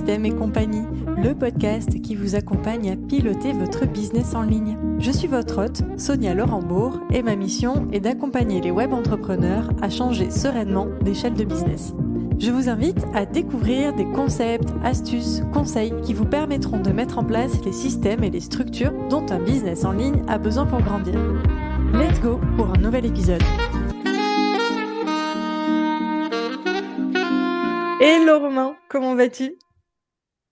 Système et compagnie, le podcast qui vous accompagne à piloter votre business en ligne. Je suis votre hôte, Sonia Laurent-Bourg, et ma mission est d'accompagner les web entrepreneurs à changer sereinement d'échelle de business. Je vous invite à découvrir des concepts, astuces, conseils qui vous permettront de mettre en place les systèmes et les structures dont un business en ligne a besoin pour grandir. Let's go pour un nouvel épisode. Hello Romain, comment vas-tu?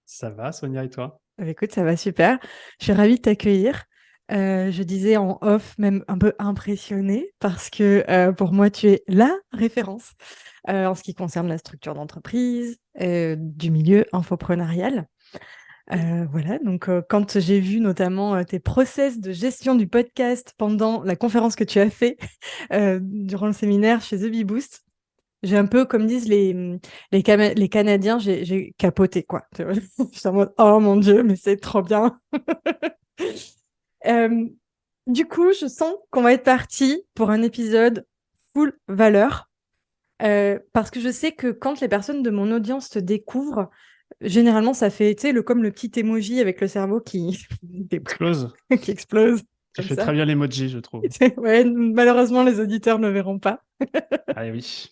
Ça va, Sonia, et toi? Écoute, ça va super. Je suis ravie de t'accueillir. Je disais en off, même un peu impressionnée, parce que pour moi, tu es la référence en ce qui concerne la structure d'entreprise, du milieu infopreneurial. Voilà, donc quand j'ai vu notamment tes process de gestion du podcast pendant la conférence que tu as fait durant le séminaire chez The Bee Boost, j'ai un peu, comme disent les Canadiens, j'ai capoté, quoi. Tu vois. J'étais en mode, oh mon Dieu, mais c'est trop bien. Euh, du coup, je sens qu'on va être parti pour un épisode full valeur, parce que je sais que quand les personnes de mon audience te découvrent, généralement, ça fait, tu sais, comme le petit emoji avec le cerveau qui, Explose. qui explose, Tu comme fais ça. très bien l'emoji, je trouve. Ouais, malheureusement, les auditeurs ne verront pas. Ah oui.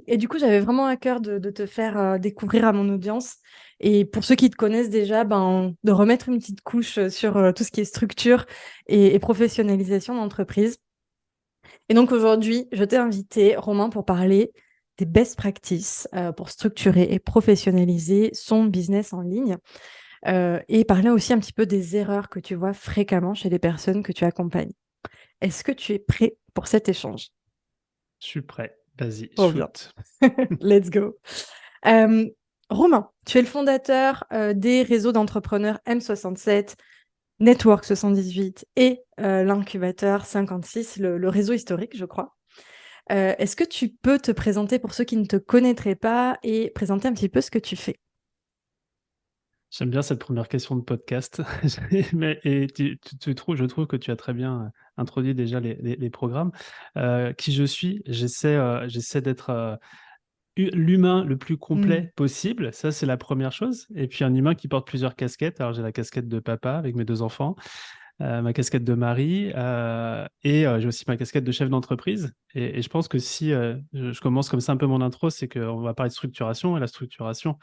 Et du coup, j'avais vraiment à cœur de te faire découvrir à mon audience. Et pour ceux qui te connaissent déjà, de remettre une petite couche sur tout ce qui est structure et professionnalisation d'entreprise. Et donc aujourd'hui, je t'ai invité, Romain, pour parler des best practices pour structurer et professionnaliser son business en ligne. Et parler aussi un petit peu des erreurs que tu vois fréquemment chez les personnes que tu accompagnes. Est-ce que tu es prêt pour cet échange? Je suis prêt. Vas-y, Trop bien. shoot. Let's go. Euh, Romain, tu es le fondateur des réseaux d'entrepreneurs M67, Network 78 et l'incubateur 56, le réseau historique, je crois. Est-ce que tu peux te présenter pour ceux qui ne te connaîtraient pas et présenter un petit peu ce que tu fais? J'aime bien cette première question de podcast. Et je trouve que tu as très bien introduit déjà les programmes. Qui je suis, j'essaie d'être l'humain le plus Hmm. complet possible. Ça, c'est la première chose. Et puis un humain qui porte plusieurs casquettes. Alors j'ai la casquette de papa avec mes 2 enfants, ma casquette de mari, et j'ai aussi ma casquette de chef d'entreprise. Et je pense que si je commence comme ça un peu mon intro, c'est qu'on va parler de structuration. Et la structuration,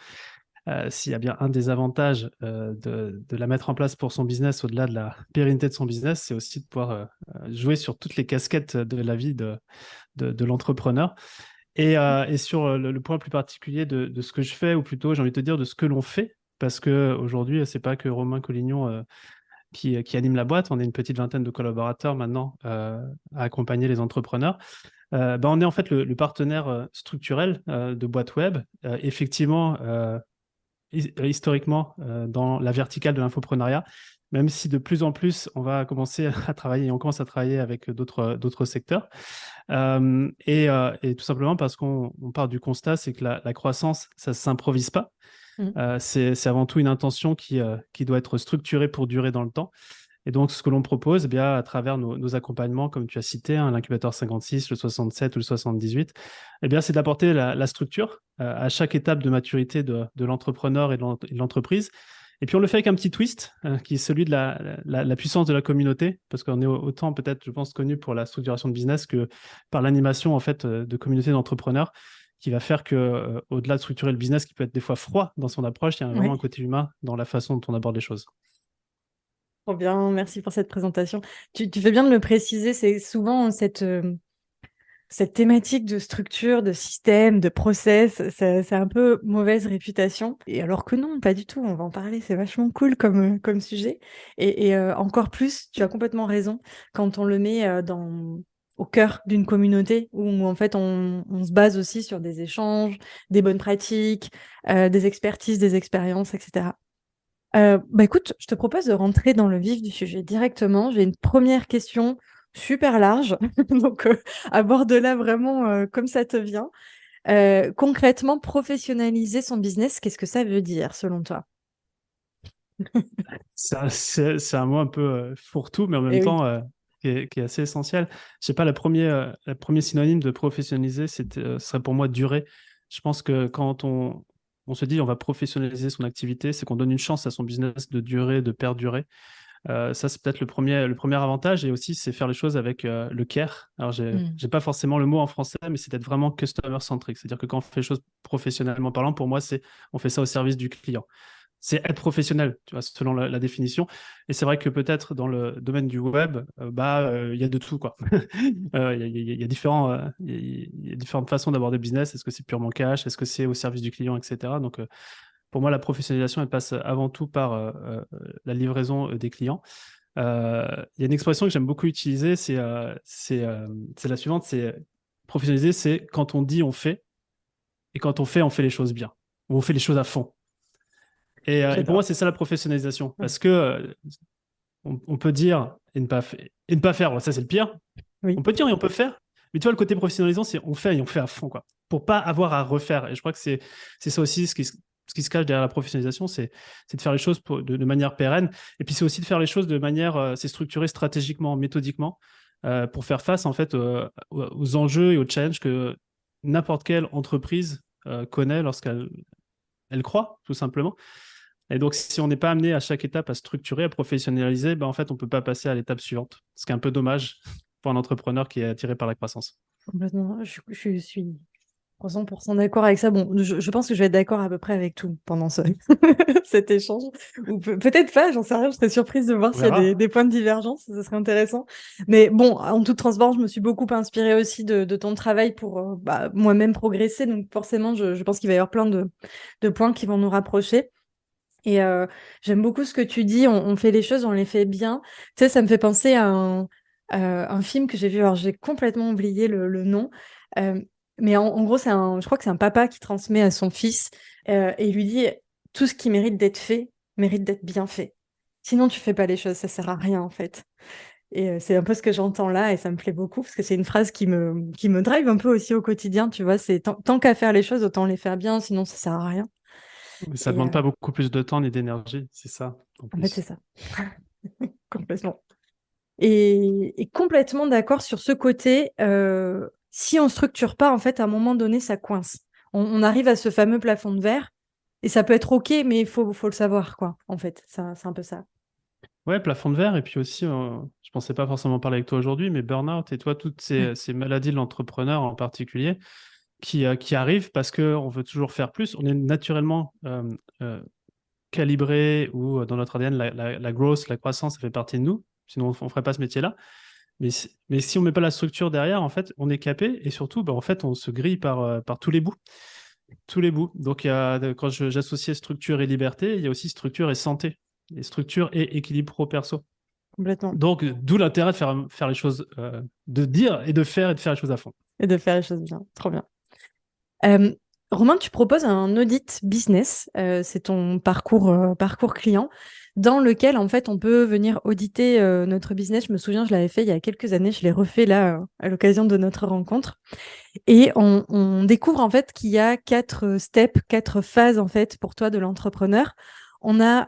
s'il y a bien un des avantages de la mettre en place pour son business, au-delà de la pérennité de son business, c'est aussi de pouvoir jouer sur toutes les casquettes de la vie de l'entrepreneur. Et sur le point plus particulier de ce que je fais, ou plutôt, j'ai envie de te dire, de ce que l'on fait, parce qu'aujourd'hui, c'est pas que Romain Collignon qui anime la boîte. On est une petite vingtaine de collaborateurs maintenant à accompagner les entrepreneurs. On est en fait le partenaire structurel de Boîte Web. Effectivement, historiquement, dans la verticale de l'infoprenariat, même si de plus en plus, on va commencer à travailler, on commence à travailler avec d'autres secteurs. Et tout simplement parce qu'on part du constat, c'est que la croissance, ça ne s'improvise pas. Hmm. C'est avant tout une intention qui doit être structurée pour durer dans le temps. Et donc, ce que l'on propose, eh bien, à travers nos accompagnements, comme tu as cité, hein, l'incubateur 56, le 67 ou le 78, eh bien, c'est d'apporter la structure à chaque étape de maturité de l'entrepreneur et de l'entreprise. Et puis, on le fait avec un petit twist qui est celui de la puissance de la communauté, parce qu'on est autant peut-être, je pense, connu pour la structuration de business que par l'animation en fait de communautés d'entrepreneurs, qui va faire que, au-delà de structurer le business, qui peut être des fois froid dans son approche, il y a vraiment un Ouais, côté humain dans la façon dont on aborde les choses. trop bien. Merci pour cette présentation. Tu fais bien de le préciser. C'est souvent cette thématique de structure, de système, de process, ça a un peu mauvaise réputation. Et alors que non, pas du tout, on va en parler, c'est vachement cool comme sujet. Et encore plus, tu as complètement raison, quand on le met au cœur d'une communauté où en fait on se base aussi sur des échanges, des bonnes pratiques, des expertises, des expériences, etc. Écoute, je te propose de rentrer dans le vif du sujet directement. J'ai une première question super large, donc aborde-la vraiment comme ça te vient. Concrètement, professionnaliser son business, qu'est-ce que ça veut dire selon toi? C'est un mot un peu fourre-tout, mais en même Eh oui. temps qui est assez essentiel. Je sais pas, le premier synonyme de professionnaliser, ce serait pour moi durer. Je pense que quand on se dit on va professionnaliser son activité, c'est qu'on donne une chance à son business de durer, de perdurer. Ça, c'est peut-être le premier avantage. Et aussi, c'est faire les choses avec le care. Alors, Mm. j'ai pas forcément le mot en français, mais c'est d'être vraiment customer-centric. C'est-à-dire que quand on fait les choses professionnellement parlant, pour moi, on fait ça au service du client. C'est être professionnel, tu vois, selon la définition. Et c'est vrai que peut-être dans le domaine du web, il y a de tout, quoi. Il y a il y a différentes façons d'aborder le business. Est-ce que c'est purement cash? Est-ce que c'est au service du client, etc. Donc, pour moi, la professionnalisation, elle passe avant tout par la livraison des clients. Il y a une expression que j'aime beaucoup utiliser, c'est la suivante, c'est professionnaliser, c'est quand on dit, on fait, et quand on fait les choses bien, ou on fait les choses à fond. Et pour moi, J'adore. c'est ça la professionnalisation, Ouais. parce que on peut dire et ne pas faire, voilà, ça c'est le pire. On Oui, peut dire et on peut faire, mais tu vois, le côté professionnalisant, c'est on fait et on fait à fond, quoi, pour pas avoir à refaire. Et je crois que c'est ça aussi ce qui se cache derrière la professionnalisation, c'est de faire les choses de manière pérenne. Et puis c'est aussi de faire les choses de manière, c'est structuré stratégiquement, méthodiquement, pour faire face en fait aux enjeux et aux challenges que n'importe quelle entreprise connaît lorsqu'elle croît, tout simplement. Et donc, si on n'est pas amené à chaque étape à structurer, à professionnaliser, ben, en fait, on ne peut pas passer à l'étape suivante. Ce qui est un peu dommage pour un entrepreneur qui est attiré par la croissance. complètement. Je suis 300% d'accord avec ça. Bon, je pense que je vais être d'accord à peu près avec tout pendant cet échange. Ou peut-être pas, j'en sais rien. Je serais surprise de voir On s'il y a verra. des points de divergence. Ça serait intéressant. Mais bon, en toute transparence, je me suis beaucoup inspirée aussi de ton travail pour moi-même progresser. Donc forcément, je pense qu'il va y avoir plein de points qui vont nous rapprocher. Et j'aime beaucoup ce que tu dis. On fait les choses, on les fait bien. Tu sais, ça me fait penser à un film que j'ai vu. Alors, j'ai complètement oublié le nom. Euh, mais en gros, je crois que c'est un papa qui transmet à son fils et il lui dit, tout ce qui mérite d'être fait mérite d'être bien fait. Sinon, tu fais pas les choses, ça sert à rien en fait. Et c'est un peu ce que j'entends là et ça me plaît beaucoup parce que c'est une phrase qui me drive un peu aussi au quotidien. Tu vois, c'est tant qu'à faire les choses, autant les faire bien, sinon ça sert à rien. Mais ça ne Et demande pas beaucoup plus de temps ni d'énergie, c'est ça, en en fait, c'est plus. ça. Complètement. Et complètement d'accord sur ce côté. Si on structure pas, en fait, à un moment donné, ça coince. On arrive à ce fameux plafond de verre et ça peut être OK, mais il faut le savoir, quoi. En fait, c'est un peu ça. Ouais, plafond de verre, et puis aussi, je pensais pas forcément parler avec toi aujourd'hui, mais burn-out et toi, toutes Ouais. ces maladies de l'entrepreneur en particulier, qui arrivent parce qu'on veut toujours faire plus. On est naturellement calibré, ou dans notre ADN, la growth, la croissance, ça fait partie de nous. Sinon, on ne ferait pas ce métier-là. Mais si on met pas la structure derrière, en fait, on est capé, et surtout, en fait, on se grille par tous les bouts. Tous les bouts. Donc, quand j'associais structure et liberté, il y a aussi structure et santé. Et structure et équilibre pro-perso. Complètement. Donc, d'où l'intérêt de faire les choses, de dire et de faire les choses à fond. Et de faire les choses bien. Trop bien. Euh, Romain, tu proposes un audit business, c'est ton parcours client, dans lequel en fait on peut venir auditer notre business. Je me souviens, je l'avais fait il y a quelques années, je l'ai refait là à l'occasion de notre rencontre. Et on découvre en fait qu'il y a 4 steps, 4 phases en fait pour toi de l'entrepreneur. On a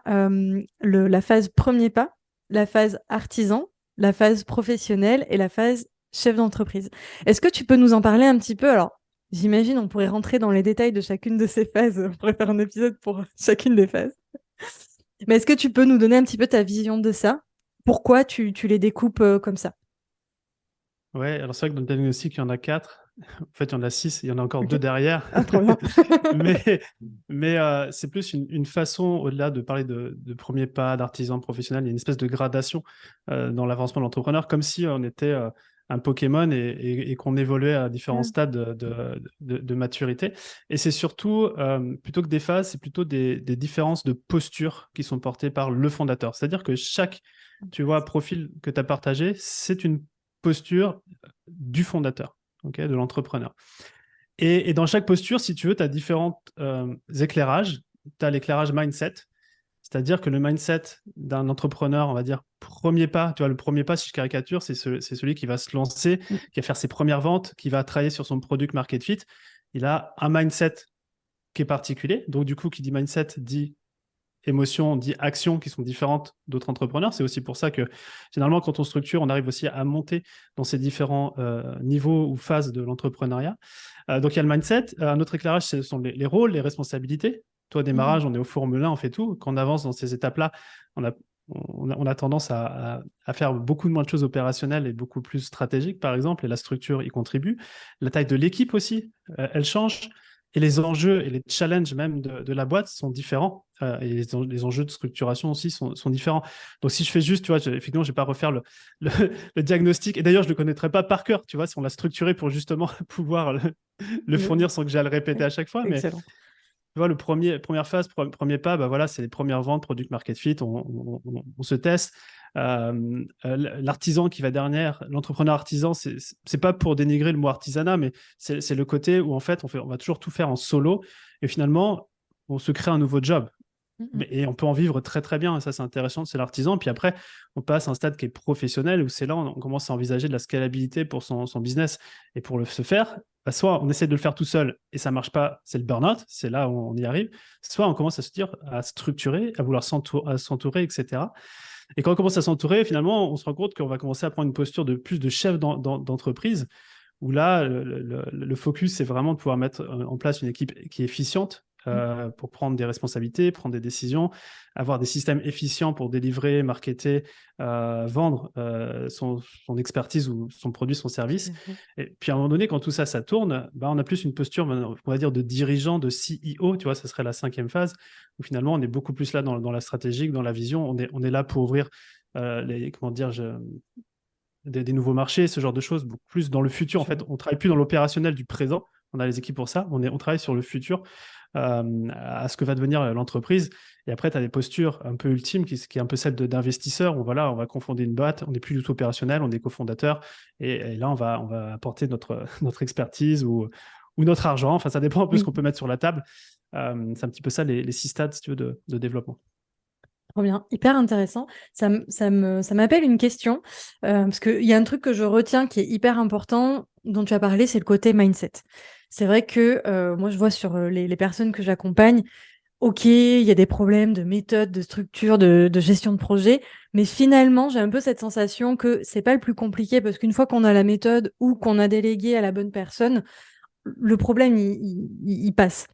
la phase premier pas, la phase artisan, la phase professionnelle et la phase chef d'entreprise. Est-ce que tu peux nous en parler un petit peu? Alors, j'imagine on pourrait rentrer dans les détails de chacune de ces phases. On pourrait faire un épisode pour chacune des phases. Mais est-ce que tu peux nous donner un petit peu ta vision de ça? Pourquoi tu les découpes comme ça? Ouais, alors c'est vrai que dans le diagnostic, il y en a quatre. En fait, il y en a six, il y en a encore Ok. deux derrière. Ah, trop bien. Mais, mais c'est plus une façon, au-delà de parler de premier pas, d'artisan professionnel, il y a une espèce de gradation dans l'avancement de l'entrepreneur, comme si on était un Pokémon et qu'on évoluait à différents Ah, stades de maturité. Et c'est surtout, plutôt que des phases, c'est plutôt des différences de posture qui sont portées par le fondateur. C'est-à-dire que chaque, tu vois, profil que tu as partagé, c'est une posture du fondateur, ok, de l'entrepreneur. Et dans chaque posture, si tu veux, tu as différents éclairages. Tu as l'éclairage mindset, c'est-à-dire que le mindset d'un entrepreneur, on va dire, premier pas, tu vois, le premier pas, si je caricature, c'est celui qui va se lancer, mm, qui va faire ses premières ventes, qui va travailler sur son product market fit. Il a un mindset qui est particulier. Donc, du coup, qui dit mindset dit émotions, dit actions qui sont différentes d'autres entrepreneurs. C'est aussi pour ça que généralement, quand on structure, on arrive aussi à monter dans ces différents niveaux ou phases de l'entrepreneuriat. Donc, il y a le mindset. Un autre éclairage, ce sont les rôles, les responsabilités. Toi, au Mhm. démarrage, on est au fourmelin, on fait tout. Quand on avance dans ces étapes-là, on a, on a tendance à faire beaucoup moins de choses opérationnelles et beaucoup plus stratégiques, par exemple, et la structure y contribue. La taille de l'équipe aussi, elle change. Et les enjeux et les challenges même de la boîte sont différents. Et les enjeux de structuration aussi sont différents. Donc, si je fais juste, tu vois, effectivement, je ne vais pas refaire le, le diagnostic. Et d'ailleurs, je ne le connaîtrais pas par cœur, tu vois, si on l'a structuré pour justement pouvoir le Le- fournir sans que j'aille le répéter à chaque fois. Mais Excellent. tu vois, première phase, premier pas, bah voilà, c'est les premières ventes, product market fit, on se teste. L'artisan qui va derrière, l'entrepreneur artisan, c'est pas pour dénigrer le mot artisanat, mais c'est le côté où en fait on va toujours tout faire en solo et finalement on se crée un nouveau job. Mhm. Et on peut en vivre très très bien, et ça c'est intéressant, c'est l'artisan. Puis après, on passe à un stade qui est professionnel, où c'est là on commence à envisager de la scalabilité pour son business. Et pour se faire, bah, soit on essaie de le faire tout seul et ça marche pas, c'est le burn-out, c'est là où on y arrive. Soit on commence à se dire, à structurer, à vouloir s'entourer, etc. Et quand on commence à s'entourer, finalement, on se rend compte qu'on va commencer à prendre une posture de plus de chef d'entreprise, où là, le focus, c'est vraiment de pouvoir mettre en place une équipe qui est efficiente pour prendre des responsabilités, prendre des décisions, avoir des systèmes efficients pour délivrer, marketer, vendre son expertise ou son produit, son Tout service. à fait. Et puis à un moment donné, quand tout ça, ça tourne, bah, on a plus une posture, on va dire, de dirigeant, de CEO, tu vois, ça serait la cinquième phase, où finalement, on est beaucoup plus là dans la stratégique, dans la vision, on est là pour ouvrir comment dire, des nouveaux marchés, ce genre de choses, beaucoup plus dans le futur. En Je fait, vois. on travaille plus dans l'opérationnel du présent. On a les équipes pour ça. On travaille sur le futur, à ce que va devenir l'entreprise. Et après, tu as des postures un peu ultimes, qui est un peu celle d'investisseur, où voilà, on va confonder une boîte, on n'est plus du tout opérationnel, on est cofondateur. Et là, on va apporter notre expertise ou notre argent. Enfin, ça dépend un peu de ce Oui. qu'on peut mettre sur la table. C'est un petit peu ça, les six stades, si tu veux, de développement. Trop bien, hyper intéressant. Ça m'appelle une question, parce qu'il y a un truc que je retiens qui est hyper important, dont tu as parlé, c'est le côté mindset. C'est vrai que moi, je vois sur les personnes que j'accompagne, ok, il y a des problèmes de méthode, de structure, de gestion de projet, mais finalement, j'ai un peu cette sensation que c'est pas le plus compliqué, parce qu'une fois qu'on a la méthode ou qu'on a délégué à la bonne personne, le problème, il passe.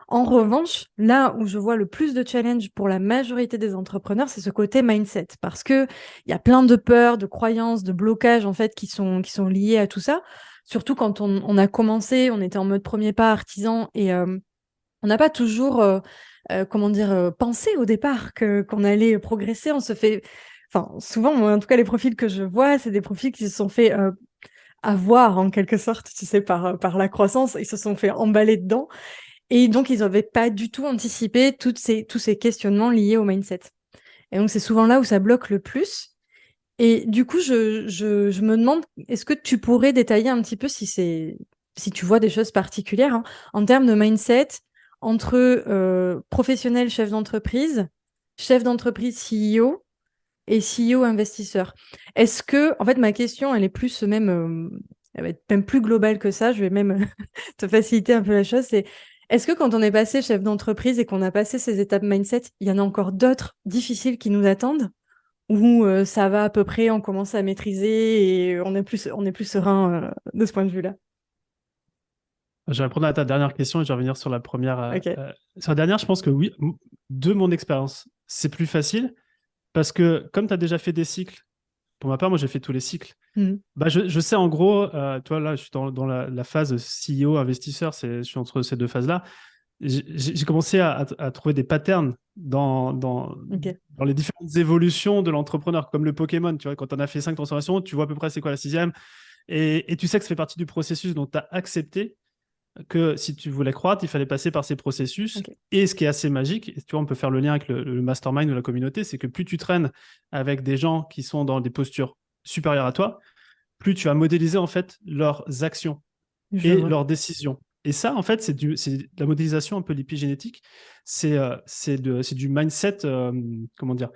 En revanche, là où je vois le plus de challenge pour la majorité des entrepreneurs, c'est ce côté mindset. Parce que il y a plein de peurs, de croyances, de blocages, en fait, qui sont liés à tout ça. Surtout quand on a commencé, on était en mode premier pas artisan et on n'a pas toujours, comment dire, pensé au départ qu'on allait progresser. On se fait, enfin, souvent, moi, en tout cas, les profils que je vois, c'est des profils qui se sont fait avoir en quelque sorte, tu sais, par la croissance. Ils se sont fait emballer dedans. Et donc, ils n'avaient pas du tout anticipé tous ces questionnements liés au mindset. Et donc, c'est souvent là où ça bloque le plus. Et du coup, je me demande, est-ce que tu pourrais détailler un petit peu si tu vois des choses particulières hein, en termes de mindset entre professionnel chef d'entreprise CEO et CEO investisseur. Est-ce que, en fait, ma question, elle est plus même, elle va être même plus globale que ça. Je vais même te faciliter un peu la chose. C'est, est-ce que quand on est passé chef d'entreprise et qu'on a passé ces étapes mindset, il y en a encore d'autres difficiles qui nous attendent? Ou ça va à peu près, on commence à maîtriser et on est plus serein de ce point de vue-là? Je vais répondre à ta dernière question et je vais revenir sur la première. Ok. Sur la dernière, je pense que oui, de mon expérience, c'est plus facile parce que comme tu as déjà fait des cycles, pour ma part, moi j'ai fait tous les cycles. Mhm. Bah, je sais en gros, toi là, je suis dans la phase CEO investisseur, je suis entre ces deux phases-là. J'ai commencé à trouver des patterns Ok. dans les différentes évolutions de l'entrepreneur, comme le Pokémon. Tu vois, quand on a fait 5 transformations, tu vois à peu près c'est quoi la sixième. Et tu sais que ça fait partie du processus, donc tu as accepté que si tu voulais croître, il fallait passer par ces processus. Ok. Et ce qui est assez magique, et tu vois, on peut faire le lien avec le mastermind ou la communauté, c'est que plus tu traînes avec des gens qui sont dans des postures supérieures à toi, plus tu vas modéliser en fait leurs actions Je et vois. leurs décisions. Et ça, en fait, c'est de la modélisation un peu l'épigénétique. C'est du mindset, comment dire,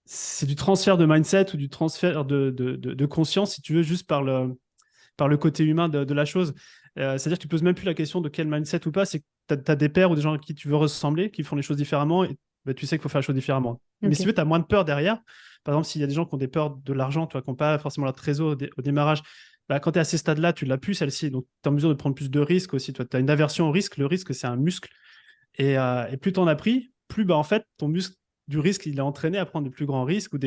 c'est du transfert de mindset ou du transfert de conscience, si tu veux, juste par le côté humain de la chose. C'est-à-dire que tu ne poses même plus la question de quel mindset ou pas, c'est que tu as des pairs ou des gens à qui tu veux ressembler, qui font les choses différemment, et bah, tu sais qu'il faut faire les choses différemment. Mais si tu Ok. veux, tu as moins de peur derrière. Par exemple, s'il y a des gens qui ont des peurs de l'argent, qui n'ont pas forcément leur trésor au démarrage, bah, quand tu es à ces stades-là, tu l'as plus celle-ci. Donc, tu es en mesure de prendre plus de risques aussi. Tu as une aversion au risque. Le risque, c'est un muscle. Et plus tu en as pris, plus en fait, ton muscle du risque, il est entraîné à prendre de plus grands risques ou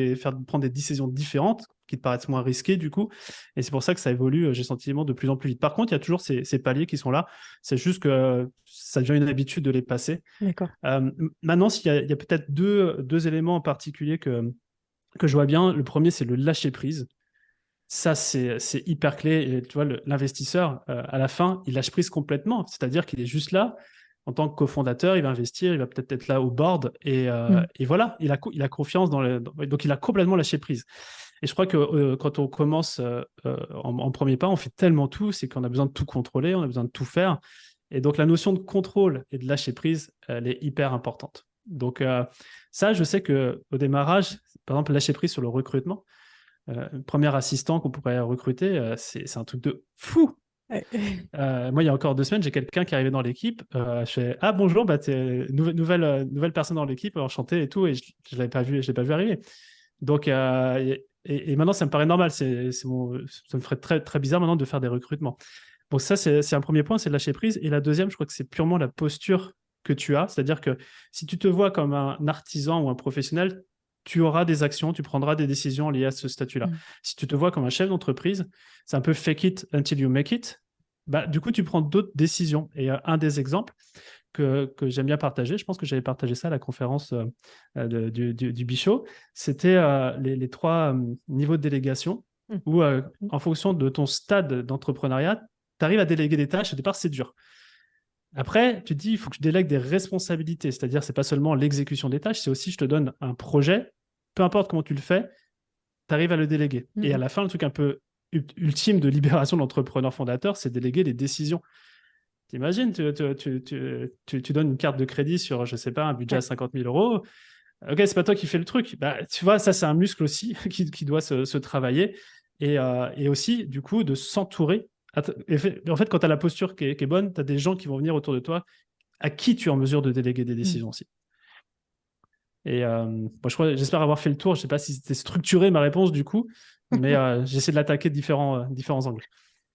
prendre des décisions différentes qui te paraissent moins risquées du coup. Et c'est pour ça que ça évolue, j'ai le sentiment, de plus en plus vite. Par contre, il y a toujours ces paliers qui sont là. C'est juste que ça devient une habitude de les passer. D'accord. Maintenant, il y a peut-être deux éléments en particulier que je vois bien. Le premier, c'est le lâcher prise. Ça, c'est hyper clé. Et tu vois, l'investisseur, à la fin, il lâche prise complètement. C'est-à-dire qu'il est juste là. En tant que cofondateur, il va investir, il va peut-être être là au board. Et voilà, il a confiance donc, il a complètement lâché prise. Et je crois que quand on commence en premier pas, on fait tellement tout, c'est qu'on a besoin de tout contrôler, on a besoin de tout faire. Et donc, la notion de contrôle et de lâcher prise, elle est hyper importante. Donc, ça, je sais qu'au démarrage, par exemple, lâcher prise sur le recrutement, premier assistant qu'on pourrait recruter, c'est un truc de fou. Ouais. Moi, il y a encore 2 semaines, j'ai quelqu'un qui est arrivé dans l'équipe. Je fais ah bonjour, bah t'es nouvelle personne dans l'équipe, enchanté et tout, et je l'avais pas vu, je l'ai pas vu arriver. Donc et maintenant, ça me paraît normal. Ça me ferait très très bizarre maintenant de faire des recrutements. Donc ça, c'est un premier point, c'est de lâcher prise. Et la deuxième, je crois que c'est purement la posture que tu as, c'est-à-dire que si tu te vois comme un artisan ou un professionnel, tu auras des actions, tu prendras des décisions liées à ce statut-là. Mm. Si tu te vois comme un chef d'entreprise, c'est un peu fake it until you make it. Bah, du coup, tu prends d'autres décisions. Et un des exemples que j'aime bien partager, je pense que j'avais partagé ça à la conférence du Bichot, c'était les 3 niveaux de délégation Mm. où, en fonction de ton stade d'entrepreneuriat, tu arrives à déléguer des tâches. Au départ, c'est dur. Après, tu te dis, il faut que je délègue des responsabilités. C'est-à-dire, c'est pas seulement l'exécution des tâches, c'est aussi, je te donne un projet, peu importe comment tu le fais, tu arrives à le déléguer. Et à Mm. la fin, le truc un peu ultime de libération de l'entrepreneur fondateur, c'est déléguer les décisions. T'imagines, tu donnes une carte de crédit sur, je sais pas, un budget à Ouais. 50 000 euros. Ok, c'est pas toi qui fais le truc. Bah, tu vois, ça, c'est un muscle aussi qui doit se travailler. Et aussi, du coup, de s'entourer. En fait, quand tu as la posture qui est bonne, tu as des gens qui vont venir autour de toi à qui tu es en mesure de déléguer des Mm. décisions aussi. Et j'espère avoir fait le tour. Je ne sais pas si c'était structuré ma réponse du coup, mais j'essaie de l'attaquer de différents angles.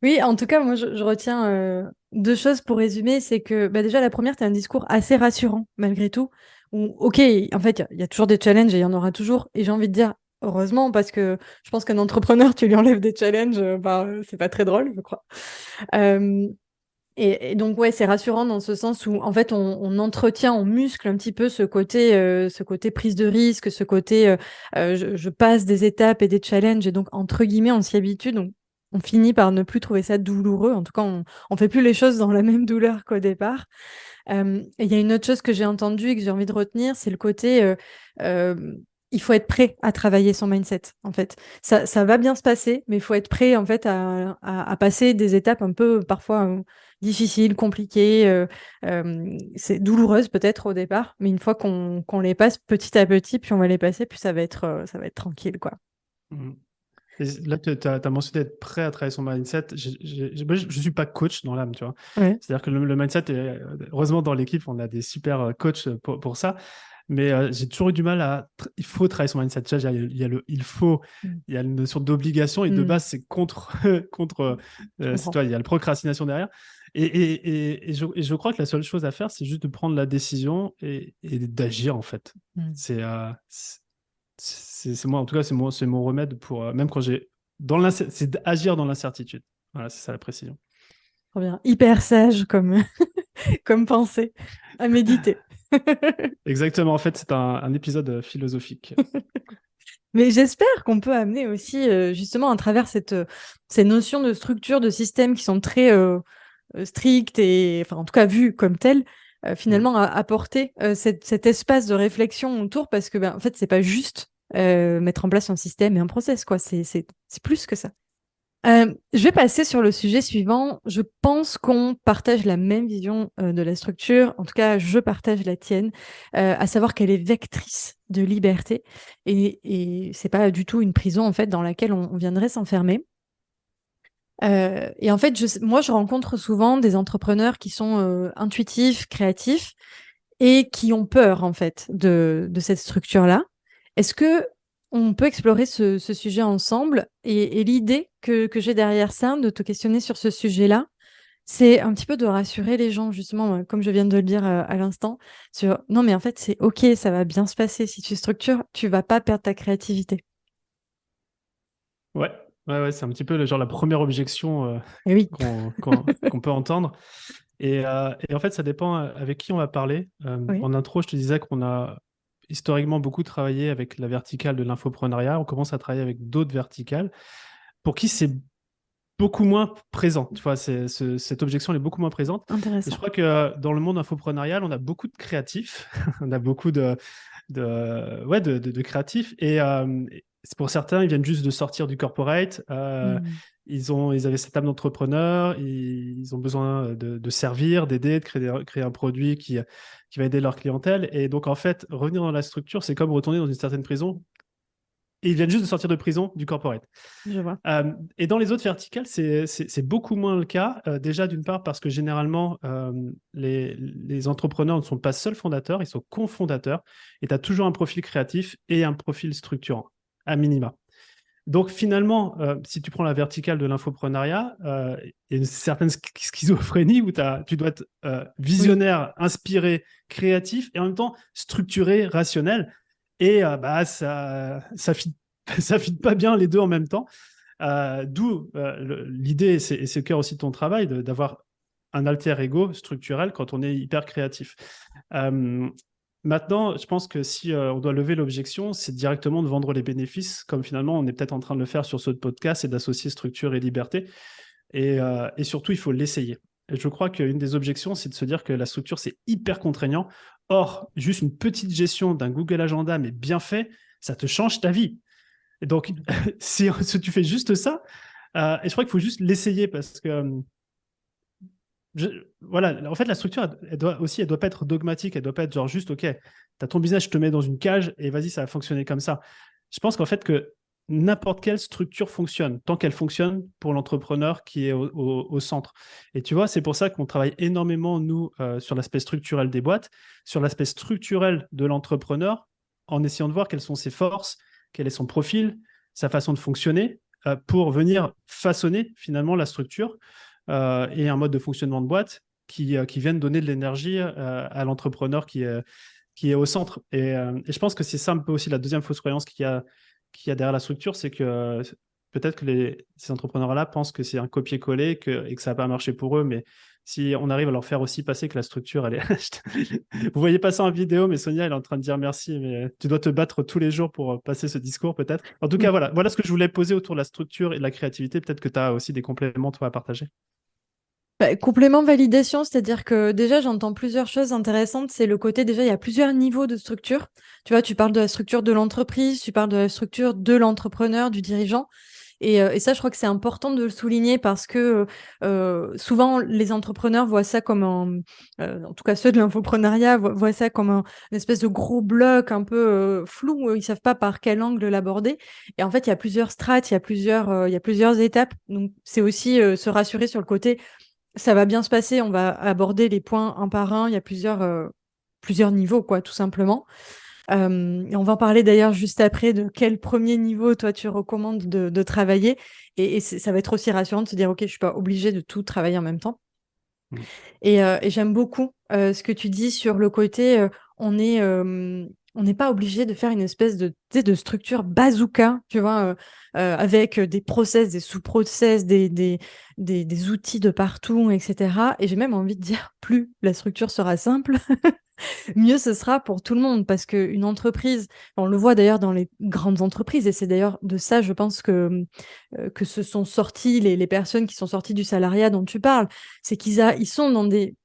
Oui, en tout cas, moi, je retiens 2 choses pour résumer. C'est que bah, déjà, la première, tu as un discours assez rassurant, malgré tout. Où, ok, en fait, il y a toujours des challenges et il y en aura toujours. Et j'ai envie de dire, heureusement, parce que je pense qu'un entrepreneur, tu lui enlèves des challenges, bah, c'est pas très drôle, je crois. Euh, et donc, ouais, c'est rassurant dans ce sens où, en fait, on entretient, on muscle un petit peu ce côté prise de risque, ce côté je passe des étapes et des challenges, et donc, entre guillemets, on s'y habitue. Donc, on finit par ne plus trouver ça douloureux. En tout cas, on fait plus les choses dans la même douleur qu'au départ. Et il y a une autre chose que j'ai entendue et que j'ai envie de retenir, c'est le côté il faut être prêt à travailler son mindset, en fait. Ça va bien se passer, mais il faut être prêt, en fait, à passer des étapes un peu, parfois, difficiles, compliquées, c'est douloureuse peut-être au départ, mais une fois qu'on les passe petit à petit, puis on va les passer, puis ça va être tranquille, quoi. Mhm. Et là, tu as mentionné être prêt à travailler son mindset. Moi, je ne suis pas coach dans l'âme, tu vois. Ouais. C'est-à-dire que le mindset, heureusement, dans l'équipe, on a des super coachs pour ça. Mais j'ai toujours eu du mal il faut travailler son mindset. Déjà, il y a le il faut, Mm. il y a une notion d'obligation et de Mm. base, c'est contre, contre Je c'est comprends. toi, il y a la procrastination derrière. Et je crois que la seule chose à faire, c'est juste de prendre la décision et d'agir, en fait. Mm. C'est moi, en tout cas, c'est mon remède pour, même quand c'est d'agir dans l'incertitude. Voilà, c'est ça la précision. Trop bien. Hyper sage comme, comme pensée à méditer. Exactement, en fait, c'est un épisode philosophique. Mais j'espère qu'on peut amener aussi, justement, à travers ces notions de structure, de système qui sont très strictes et, enfin, en tout cas, vues comme telles, Mm. finalement, à apporter cet espace de réflexion autour parce que, ben, en fait, c'est pas juste mettre en place un système et un process, quoi. C'est plus que ça. Je vais passer sur le sujet suivant. Je pense qu'on partage la même vision de la structure. En tout cas, je partage la tienne, à savoir qu'elle est vectrice de liberté et c'est pas du tout une prison en fait dans laquelle on viendrait s'enfermer. Et en fait, moi, je rencontre souvent des entrepreneurs qui sont intuitifs, créatifs et qui ont peur en fait de cette structure-là. Est-ce que on peut explorer ce sujet ensemble et l'idée que j'ai derrière ça, de te questionner sur ce sujet-là, C'est un petit peu de rassurer les gens, justement, comme je viens de le dire à l'instant, sur non, mais en fait, c'est OK, ça va bien se passer. Si tu structures, tu vas pas perdre ta créativité. Ouais, ouais, c'est un petit peu genre la première objection Et oui, qu'on peut entendre. Et en fait, ça dépend avec qui on va parler. oui, En intro, je te disais qu'on a historiquement beaucoup travaillé avec la verticale de l'infoprenariat. On commence à travailler avec d'autres verticales pour qui c'est beaucoup moins présent. Tu vois, cette objection elle est beaucoup moins présente. Et je intéressant. crois que dans le monde infoprenarial, on a beaucoup de créatifs. On a beaucoup de créatifs. Et c'est pour certains, ils viennent juste de sortir du corporate. Hmm, Ils avaient cette âme d'entrepreneur. Ils ont besoin de servir, d'aider, de créer un produit qui va aider leur clientèle. Et donc, en fait, revenir dans la structure, c'est comme retourner dans une certaine prison. Et ils viennent juste de sortir de prison du corporate. je vois. Et dans les autres verticales, c'est beaucoup moins le cas. Déjà, d'une part, parce que généralement, les entrepreneurs ne sont pas seuls fondateurs, ils sont cofondateurs. Et tu as toujours un profil créatif et un profil structurant, à minima. Donc finalement, si tu prends la verticale de l'infoprenariat, il y a une certaine schizophrénie où tu dois être Oui, visionnaire, inspiré, créatif et en même temps structuré, rationnel. Et bah, ça fit, ça fit pas bien les deux en même temps. D'où l'idée, et c'est le cœur aussi de ton travail, d'avoir un alter ego structurel quand on est hyper créatif. Euh, Maintenant, je pense que si on doit lever l'objection, c'est directement de vendre les bénéfices, comme finalement on est peut-être en train de le faire sur ce podcast, et d'associer structure et liberté. Et surtout, il faut l'essayer. Et je crois qu'une des objections, c'est de se dire que la structure, c'est hyper contraignant. Or, juste une petite gestion d'un Google Agenda, mais bien fait, ça te change ta vie. Et donc, si tu fais juste ça, et je crois qu'il faut juste l'essayer parce que voilà, en fait, la structure, elle doit pas être dogmatique, elle doit pas être genre juste, OK, tu as ton business, je te mets dans une cage et vas-y, ça va fonctionner comme ça. Je pense qu'en fait, que n'importe quelle structure fonctionne, tant qu'elle fonctionne pour l'entrepreneur qui est au centre. Et tu vois, c'est pour ça qu'on travaille énormément, nous, sur l'aspect structurel des boîtes, sur l'aspect structurel de l'entrepreneur, en essayant de voir quelles sont ses forces, quel est son profil, sa façon de fonctionner, pour venir façonner finalement la structure et un mode de fonctionnement de boîte qui viennent donner de l'énergie à l'entrepreneur qui est au centre. Et je pense que c'est ça un peu aussi la deuxième fausse croyance qu'il y a derrière la structure, c'est que peut-être que ces entrepreneurs-là pensent que c'est un copier-coller et que ça n'a pas marché pour eux, mais si on arrive à leur faire aussi passer que la structure, elle est... Vous voyez pas ça en vidéo, mais Sonia, elle est en train de dire merci, mais tu dois te battre tous les jours pour passer ce discours, peut-être. En tout cas, oui. voilà ce que je voulais poser autour de la structure et de la créativité. Peut-être que tu as aussi des compléments, toi, à partager. Bah, complément validation, c'est-à-dire que déjà, j'entends plusieurs choses intéressantes. C'est le côté, déjà, il y a plusieurs niveaux de structure. Tu vois, tu parles de la structure de l'entreprise, tu parles de la structure de l'entrepreneur, du dirigeant. Et ça, je crois que c'est important de le souligner parce que souvent, les entrepreneurs voient ça comme en tout cas ceux de l'infoprenariat, voient ça comme une espèce de gros bloc un peu flou. Ils savent pas par quel angle l'aborder. Et en fait, il y a plusieurs strates, il y a plusieurs étapes. Donc, c'est aussi se rassurer sur le côté, ça va bien se passer, on va aborder les points un par un. Il y a plusieurs niveaux, quoi, tout simplement. Et on va en parler d'ailleurs juste après de quel premier niveau toi tu recommandes de travailler. Et ça va être aussi rassurant de se dire, OK, je suis pas obligée de tout travailler en même temps. Mm. Et j'aime beaucoup ce que tu dis sur le côté, on est, on n'est pas obligé de faire une espèce de, tu sais, de structure bazooka, tu vois, avec des process, des sous-process, des outils de partout, etc. Et j'ai même envie de dire, plus la structure sera simple, mieux ce sera pour tout le monde parce qu'une entreprise, on le voit d'ailleurs dans les grandes entreprises, et c'est d'ailleurs de ça, je pense que se sont sortis les personnes qui sont sorties du salariat dont tu parles, c'est ils sont dans des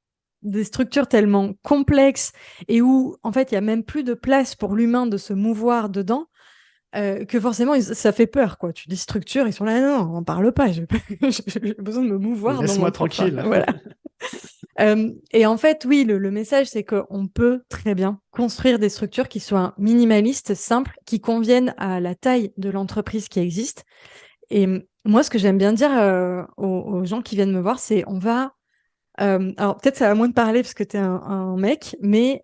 structures tellement complexes et où, en fait, il y a même plus de place pour l'humain de se mouvoir dedans. Que forcément, ça fait peur, quoi. Tu dis structure, ils sont là, non, on n'en parle pas, j'ai j'ai besoin de me mouvoir dans mon Laisse-moi propre. tranquille. Voilà. Et en fait, oui, le message, c'est qu'on peut très bien construire des structures qui soient minimalistes, simples, qui conviennent à la taille de l'entreprise qui existe. Et moi, ce que j'aime bien dire aux gens qui viennent me voir, c'est on va. Alors, peut-être ça va moins te parler parce que tu es un mec, mais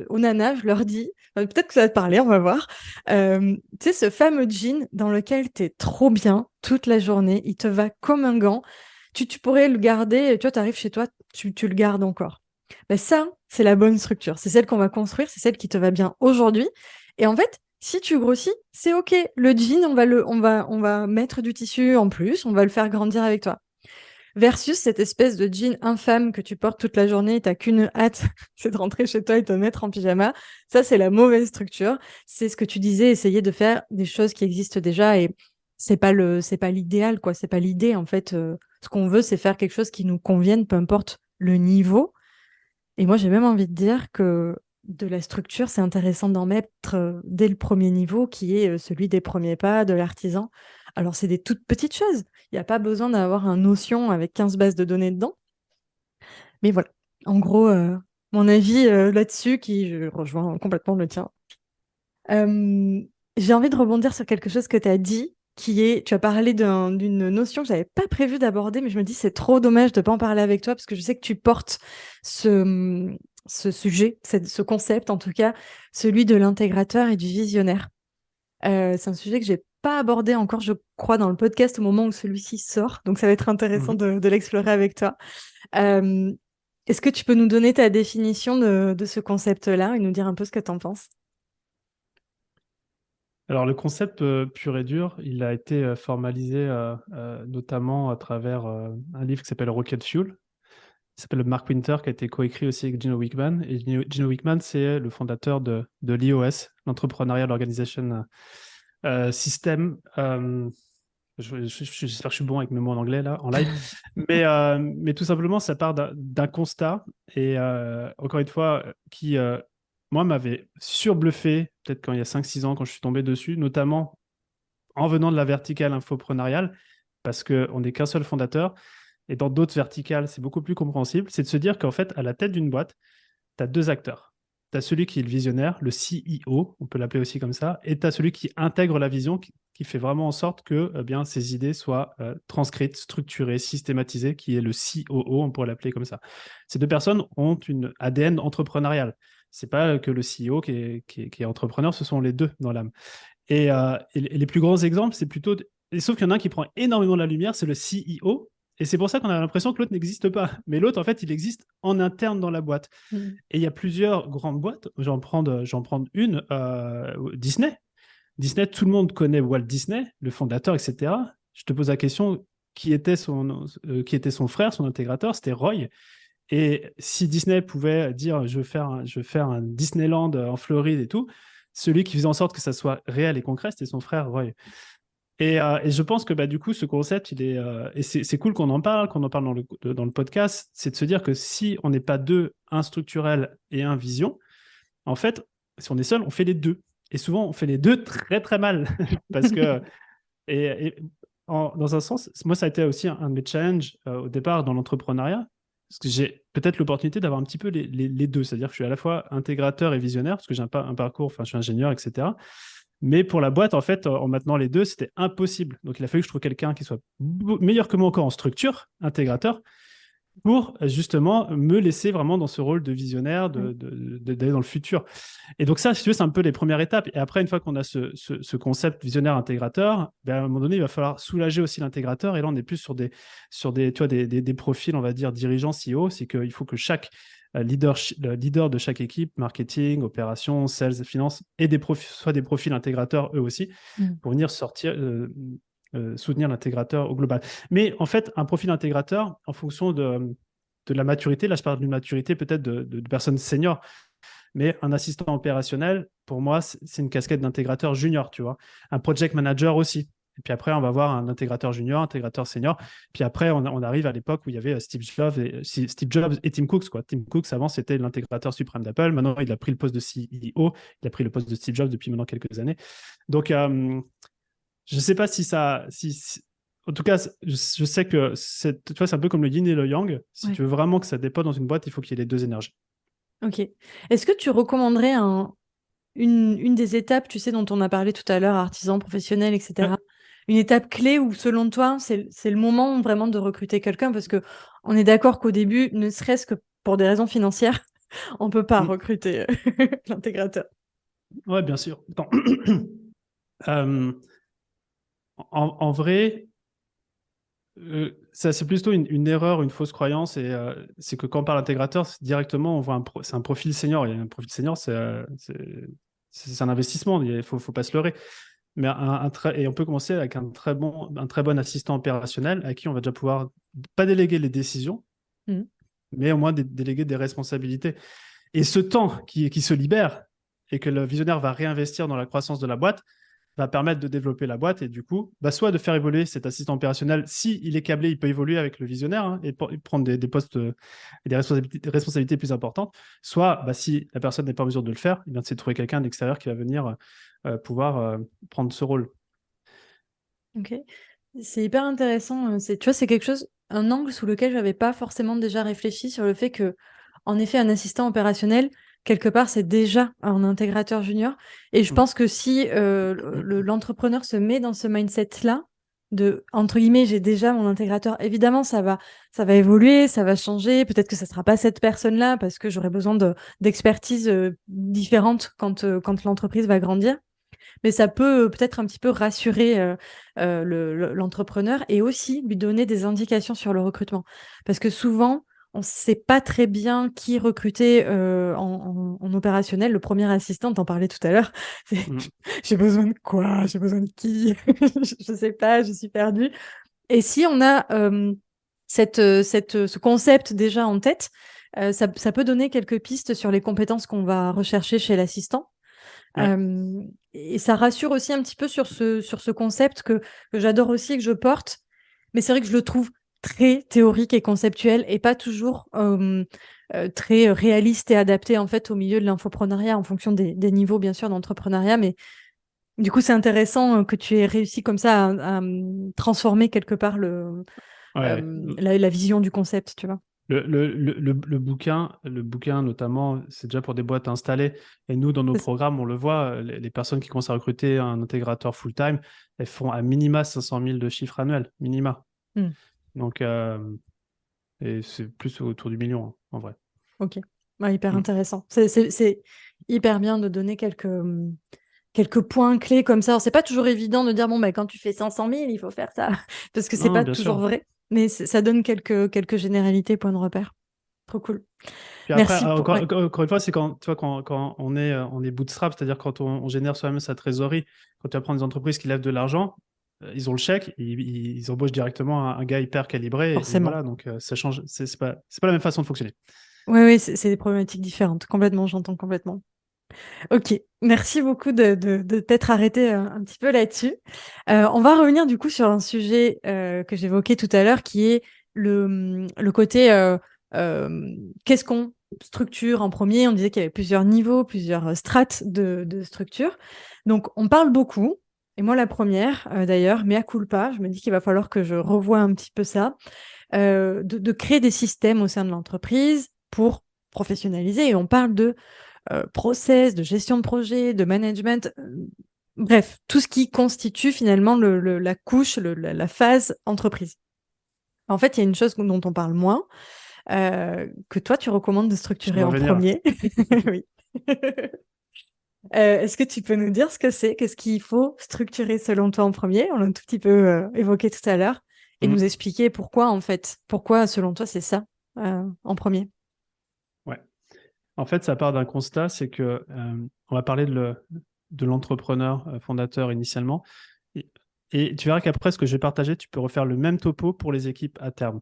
aux nanas, je leur dis, peut-être que ça va te parler, on va voir. Tu sais, ce fameux jean dans lequel tu es trop bien toute la journée, il te va comme un gant. tu pourrais le garder, tu vois, tu arrives chez toi, tu le gardes encore. Ben ça, c'est la bonne structure. C'est celle qu'on va construire, c'est celle qui te va bien aujourd'hui. Et en fait, si tu grossis, c'est OK. Le jean, on va mettre du tissu en plus, on va le faire grandir avec toi. Versus cette espèce de jean infâme que tu portes toute la journée, t'as qu'une hâte, c'est de rentrer chez toi et te mettre en pyjama. Ça, c'est la mauvaise structure. C'est ce que tu disais, essayer de faire des choses qui existent déjà et c'est pas l'idéal, quoi. C'est pas l'idée, en fait. Ce qu'on veut, c'est faire quelque chose qui nous convienne, peu importe le niveau. Et moi, j'ai même envie de dire que de la structure, c'est intéressant d'en mettre dès le premier niveau, qui est celui des premiers pas, de l'artisan. Alors, c'est des toutes petites choses. Il n'y a pas besoin d'avoir un Notion avec 15 bases de données dedans. Mais voilà, en gros, mon avis là-dessus, qui je rejoins complètement le tien. Euh, j'ai envie de rebondir sur quelque chose que tu as dit, qui est, tu as parlé d'une notion que j'avais pas prévu d'aborder, mais je me dis c'est trop dommage de pas en parler avec toi parce que je sais que tu portes ce sujet, ce concept en tout cas, celui de l'intégrateur et du visionnaire. C'est un sujet que j'ai pas abordé encore, je crois, dans le podcast au moment où celui-ci sort, donc ça va être intéressant Mhm. de l'explorer avec toi. Euh, est-ce que tu peux nous donner ta définition de ce concept-là et nous dire un peu ce que tu en penses? Alors, le concept pur et dur, il a été formalisé notamment à travers un livre qui s'appelle Rocket Fuel. Il s'appelle Mark Winter, qui a été coécrit aussi avec Gino Wickman. Et Gino Wickman, c'est le fondateur de l'IOS, l'Entrepreneurial Organization System. J'espère que je suis bon avec mes mots en anglais là, en live. Mais tout simplement, ça part d'un constat. Et encore une fois, qui, moi, m'avait surbluffé, peut-être quand il y a 5 6 ans, quand je suis tombé dessus, notamment en venant de la verticale infoprenariale, parce qu'on n'est qu'un seul fondateur. Et dans d'autres verticales, c'est beaucoup plus compréhensible. C'est de se dire qu'en fait, à la tête d'une boîte, tu as deux acteurs. Tu as celui qui est le visionnaire, le CEO, on peut l'appeler aussi comme ça, et tu as celui qui intègre la vision, qui fait vraiment en sorte que bien, ces idées soient transcrites, structurées, systématisées, qui est le COO, on pourrait l'appeler comme ça. Ces deux personnes ont une ADN entrepreneuriale. C'est pas que le CEO qui est entrepreneur, ce sont les deux dans l'âme. Et les plus grands exemples, c'est plutôt. Et sauf qu'il y en a un qui prend énormément de la lumière, c'est le CEO. Et c'est pour ça qu'on a l'impression que l'autre n'existe pas. Mais l'autre, en fait, il existe en interne dans la boîte. Mm. Et il y a plusieurs grandes boîtes. J'en prends une, Disney. Disney, tout le monde connaît Walt Disney, le fondateur, etc. Je te pose la question, qui était son frère, son intégrateur? C'était Roy. Et si Disney pouvait dire, je veux faire un Disneyland en Floride et tout, celui qui faisait en sorte que ça soit réel et concret, c'était son frère Roy. Et je pense que bah, du coup, ce concept, et c'est cool qu'on en parle dans le podcast, c'est de se dire que si on n'est pas deux, un structurel et un vision, en fait, si on est seul, on fait les deux. Et souvent, on fait les deux très très mal. Parce que, et dans un sens, moi, ça a été aussi un de mes challenges au départ dans l'entrepreneuriat. Parce que j'ai peut-être l'opportunité d'avoir un petit peu les deux. C'est-à-dire que je suis à la fois intégrateur et visionnaire, parce que j'ai un parcours, enfin, je suis ingénieur, etc. Mais pour la boîte, en fait, en maintenant les deux, c'était impossible. Donc, il a fallu que je trouve quelqu'un qui soit meilleur que moi encore en structure, intégrateur, pour justement me laisser vraiment dans ce rôle de visionnaire, d'aller dans le futur. Et donc ça, si tu veux, c'est un peu les premières étapes. Et après, une fois qu'on a ce concept visionnaire intégrateur, ben, à un moment donné, il va falloir soulager aussi l'intégrateur. Et là, on est plus sur des, tu vois, des profils, on va dire, dirigeants, CEO. C'est qu'il faut que chaque leader de chaque équipe, marketing, opération, sales, finance, ait soit des profils intégrateurs eux aussi, Mm. pour venir soutenir l'intégrateur au global. Mais en fait, un profil intégrateur, en fonction de la maturité, là je parle d'une maturité peut-être de personnes seniors, mais un assistant opérationnel, pour moi, c'est une casquette d'intégrateur junior, tu vois. Un project manager aussi. Et puis après, on va voir un intégrateur junior, intégrateur senior. Puis après, on arrive à l'époque où il y avait Steve Jobs et Tim Cooks, quoi. Tim Cooks, avant, c'était l'intégrateur suprême d'Apple. Maintenant, il a pris le poste de CEO. Il a pris le poste de Steve Jobs depuis maintenant quelques années. Donc, je ne sais pas si ça. En tout cas, je sais que tu vois, c'est un peu comme le yin et le yang. Si Ouais. tu veux vraiment que ça dépote dans une boîte, il faut qu'il y ait les deux énergies. Ok. Est-ce que tu recommanderais une des étapes, tu sais, dont on a parlé tout à l'heure, artisan, professionnel, etc. Ouais. Une étape clé où, selon toi, c'est le moment vraiment de recruter quelqu'un parce que on est d'accord qu'au début, ne serait-ce que pour des raisons financières, on peut pas Mm. recruter l'intégrateur. Ouais, bien sûr. Attends. Euh, en vrai, C'est plutôt une erreur, une fausse croyance. Et c'est que quand on parle intégrateur, directement, on voit c'est un profil senior. Et un profil senior, c'est un investissement. Il faut pas se leurrer. Mais et on peut commencer avec un très bon assistant opérationnel à qui on va déjà pouvoir pas déléguer les décisions, Mhm. mais au moins déléguer des responsabilités. Et ce temps qui se libère et que le visionnaire va réinvestir dans la croissance de la boîte va permettre de développer la boîte et du coup, soit de faire évoluer cet assistant opérationnel. Si il est câblé, il peut évoluer avec le visionnaire, hein, et prendre des postes et des responsabilités plus importantes. Soit, si la personne n'est pas en mesure de le faire, il vient de trouver quelqu'un de l'extérieur qui va venir pouvoir prendre ce rôle. Ok. C'est hyper intéressant. Tu vois, c'est quelque chose, un angle sous lequel j'avais pas forcément déjà réfléchi sur le fait que, en effet, un assistant opérationnel, quelque part, c'est déjà un intégrateur junior. Et je Mm. pense que si l'entrepreneur se met dans ce mindset-là, de, entre guillemets, j'ai déjà mon intégrateur, évidemment, ça va évoluer, ça va changer. Peut-être que ça sera pas cette personne-là parce que j'aurai besoin d'expertise différente quand l'entreprise va grandir. Mais ça peut peut-être un petit peu rassurer l'entrepreneur et aussi lui donner des indications sur le recrutement. Parce que souvent, on ne sait pas très bien qui recruter en opérationnel. Le premier assistant, t'en parlais tout à l'heure, c'est Mm. j'ai besoin de quoi? J'ai besoin de qui? Je ne sais pas, je suis perdue. Et si on a ce concept déjà en tête, ça peut donner quelques pistes sur les compétences qu'on va rechercher chez l'assistant. Ouais. Et ça rassure aussi un petit peu sur ce concept que j'adore aussi et que je porte. Mais c'est vrai que je le trouve très théorique et conceptuel et pas toujours très réaliste et adapté en fait au milieu de l'infoprenariat en fonction des niveaux bien sûr d'entrepreneuriat. Mais du coup, c'est intéressant que tu aies réussi comme ça à transformer quelque part Ouais. la vision du concept, tu vois. Le bouquin notamment, c'est déjà pour des boîtes installées. Et nous, dans nos C'est ça. programmes, on le voit, les personnes qui commencent à recruter un intégrateur full-time, elles font à minima 500 000 de chiffre annuel, minima. Hmm, Donc, et c'est plus autour du million, hein, en vrai. ok. Ouais, hyper Mm. intéressant. C'est hyper bien de donner quelques points clés comme ça. Alors, c'est pas toujours évident de dire, bon, bah, quand tu fais 500 000, il faut faire ça, parce que c'est Non, pas bien toujours sûr. vrai, mais ça donne quelques généralités, points de repère. Trop cool. Puis après, Merci pour... Ouais, encore une fois, c'est quand, tu vois, quand on est bootstrap, c'est-à-dire quand on génère soi-même sa trésorerie, quand tu vas prendre des entreprises qui lèvent de l'argent, ils ont le chèque, ils embauchent directement un gars hyper calibré, et forcément. voilà, donc ça change, c'est pas la même façon de fonctionner. Oui, oui, c'est des problématiques différentes. Complètement, j'entends complètement. Ok, merci beaucoup de t'être arrêté un petit peu là-dessus. On va revenir du coup sur un sujet que j'évoquais tout à l'heure, qui est le côté qu'est-ce qu'on structure en premier. On disait qu'il y avait plusieurs niveaux, plusieurs strates de structure. Donc, on parle beaucoup, et moi la première d'ailleurs, mea culpa, je me dis qu'il va falloir que je revoie un petit peu ça, de créer des systèmes au sein de l'entreprise pour professionnaliser. Et on parle de process, de gestion de projet, de management, bref, tout ce qui constitue finalement la couche, la phase entreprise. En fait, il y a une chose dont on parle moins, que toi, tu recommandes de Je structurer vais en revenir. premier. Oui. Est-ce que tu peux nous dire ce que c'est? Qu'est-ce qu'il faut structurer selon toi en premier? On l'a un tout petit peu évoqué tout à l'heure. Et nous Mm. expliquer pourquoi, en fait, pourquoi, selon toi, c'est ça en premier. Ouais. En fait, ça part d'un constat, c'est que on va parler de l'entrepreneur fondateur initialement, et, et tu verras qu'après ce que je vais partager, tu peux refaire le même topo pour les équipes à terme.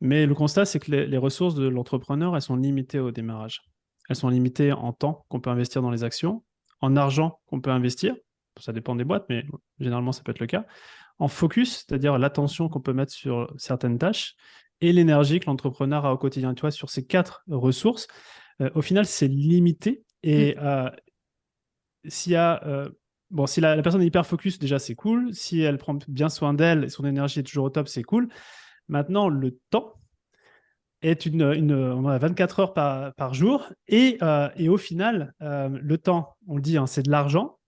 Mais le constat, c'est que les ressources de l'entrepreneur, elles sont limitées au démarrage. Elles sont limitées en temps qu'on peut investir dans les actions, en argent qu'on peut investir, ça dépend des boîtes, mais généralement ça peut être le cas, en focus, c'est-à-dire l'attention qu'on peut mettre sur certaines tâches, et l'énergie que l'entrepreneur a au quotidien. Tu vois, sur ces quatre ressources, au final, c'est limité. Mm. Et s'il y a, bon, si la personne est hyper focus, déjà c'est cool. Si elle prend bien soin d'elle et son énergie est toujours au top, c'est cool. Maintenant, le temps est on a 24 heures par jour. Et au final, le temps, on le dit, hein, c'est de l'argent,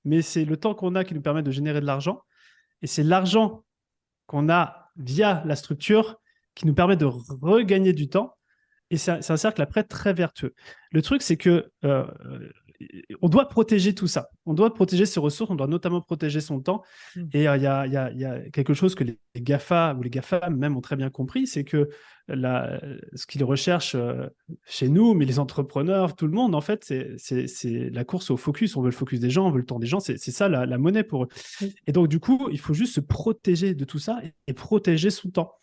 mais c'est le temps qu'on a qui nous permet de générer de l'argent. Et c'est l'argent qu'on a via la structure qui nous permet de regagner du temps. Et c'est un cercle après très vertueux. Le truc, c'est que on doit protéger tout ça. On doit protéger ses ressources, on doit notamment protéger son temps. Mm. Et il y a quelque chose que les GAFA ou les GAFA même ont très bien compris, c'est que ce qu'ils recherchent chez nous, mais les entrepreneurs, tout le monde, en fait, c'est la course au focus. On veut le focus des gens, on veut le temps des gens. C'est ça la monnaie pour eux. Oui. Et donc, du coup, il faut juste se protéger de tout ça et protéger son temps.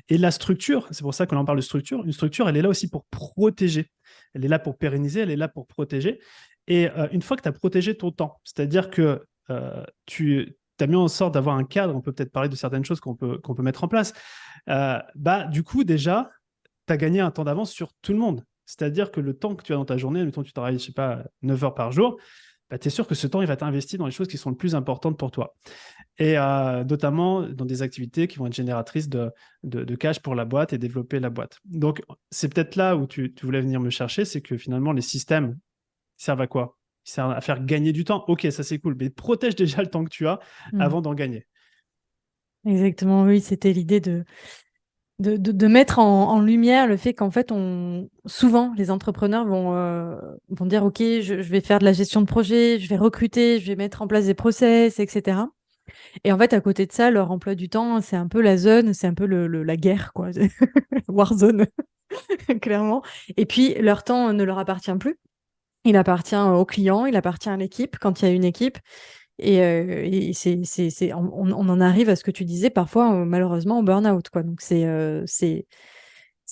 Et la structure, c'est pour ça qu'on en parle de structure, une structure, elle est là aussi pour protéger. Elle est là pour pérenniser, elle est là pour protéger. Et une fois que tu as protégé ton temps, c'est-à-dire que tu as mis en sorte d'avoir un cadre, on peut peut-être parler de certaines choses qu'on peut mettre en place, bah, du coup, déjà, tu as gagné un temps d'avance sur tout le monde. C'est-à-dire que le temps que tu as dans ta journée, le temps que tu travailles, je sais pas, 9 heures par jour, bah, tu es sûr que ce temps, il va t'investir dans les choses qui sont les plus importantes pour toi. Et notamment dans des activités qui vont être génératrices de cash pour la boîte et développer la boîte. Donc, c'est peut-être là où tu voulais venir me chercher, c'est que finalement, les systèmes servent à quoi? Ils servent à faire gagner du temps. Ok, ça c'est cool, mais protège déjà le temps que tu as Mm. avant d'en gagner. Exactement, oui, c'était l'idée de mettre en lumière le fait qu'en fait, souvent, les entrepreneurs vont dire, OK, je vais faire de la gestion de projet, je vais recruter, je vais mettre en place des process, etc. Et en fait, à côté de ça, leur emploi du temps, c'est un peu la zone, c'est un peu la guerre, quoi. Warzone, clairement. Et puis, leur temps ne leur appartient plus. Il appartient au client, il appartient à l'équipe, quand il y a une équipe. Et on en arrive à ce que tu disais, parfois, malheureusement, au burn-out, quoi. Donc, c'est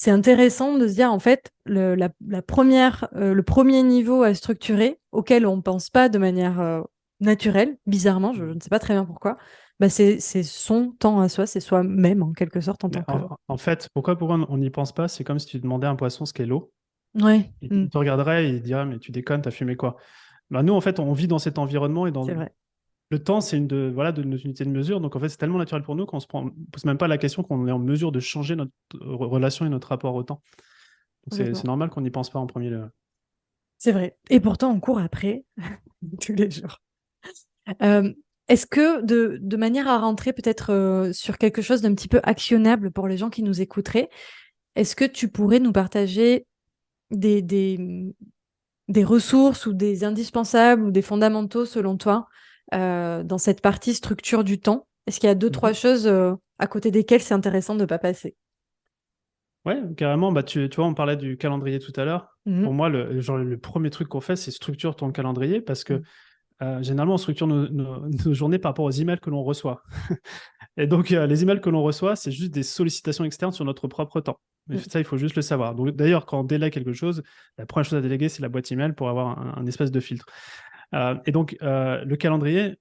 intéressant de se dire, en fait, le premier niveau à structurer, auquel on ne pense pas de manière naturelle, bizarrement, je ne sais pas très bien pourquoi, bah c'est son temps à soi, c'est soi-même, en quelque sorte, en Mais tant que... en fait, pourquoi on n'y pense pas? C'est comme si tu demandais à un poisson ce qu'est l'eau. Ouais, Il te regarderait et il dirait, mais tu déconnes, t'as fumé quoi? Bah, nous, en fait, on vit dans cet environnement et c'est vrai. le temps, c'est voilà, de nos unités de mesure. Donc, en fait, c'est tellement naturel pour nous qu'on pose même pas la question qu'on est en mesure de changer notre relation et notre rapport au temps. Donc, c'est Complètement. normal qu'on n'y pense pas en premier lieu. C'est vrai. Et pourtant, on court après tous les jours. Euh, Est-ce que de manière à rentrer peut-être sur quelque chose d'un petit peu actionnable pour les gens qui nous écouteraient, est-ce que tu pourrais nous partager des, des, des ressources ou des indispensables ou des fondamentaux selon toi dans cette partie structure du temps? Est-ce qu'il y a deux, trois Mhm. choses à côté desquelles c'est intéressant de ne pas passer? Ouais, carrément. Bah, tu vois, on parlait du calendrier tout à l'heure. Pour Mhm. moi, genre, le premier truc qu'on fait, c'est structure ton calendrier parce que Mhm. généralement, on structure nos journées par rapport aux emails que l'on reçoit. Et donc, les emails que l'on reçoit, c'est juste des sollicitations externes sur notre propre temps. Mais Mhm. ça, il faut juste le savoir. Donc, d'ailleurs, quand on délègue quelque chose, la première chose à déléguer, c'est la boîte email pour avoir un espèce de filtre. Et donc, le calendrier,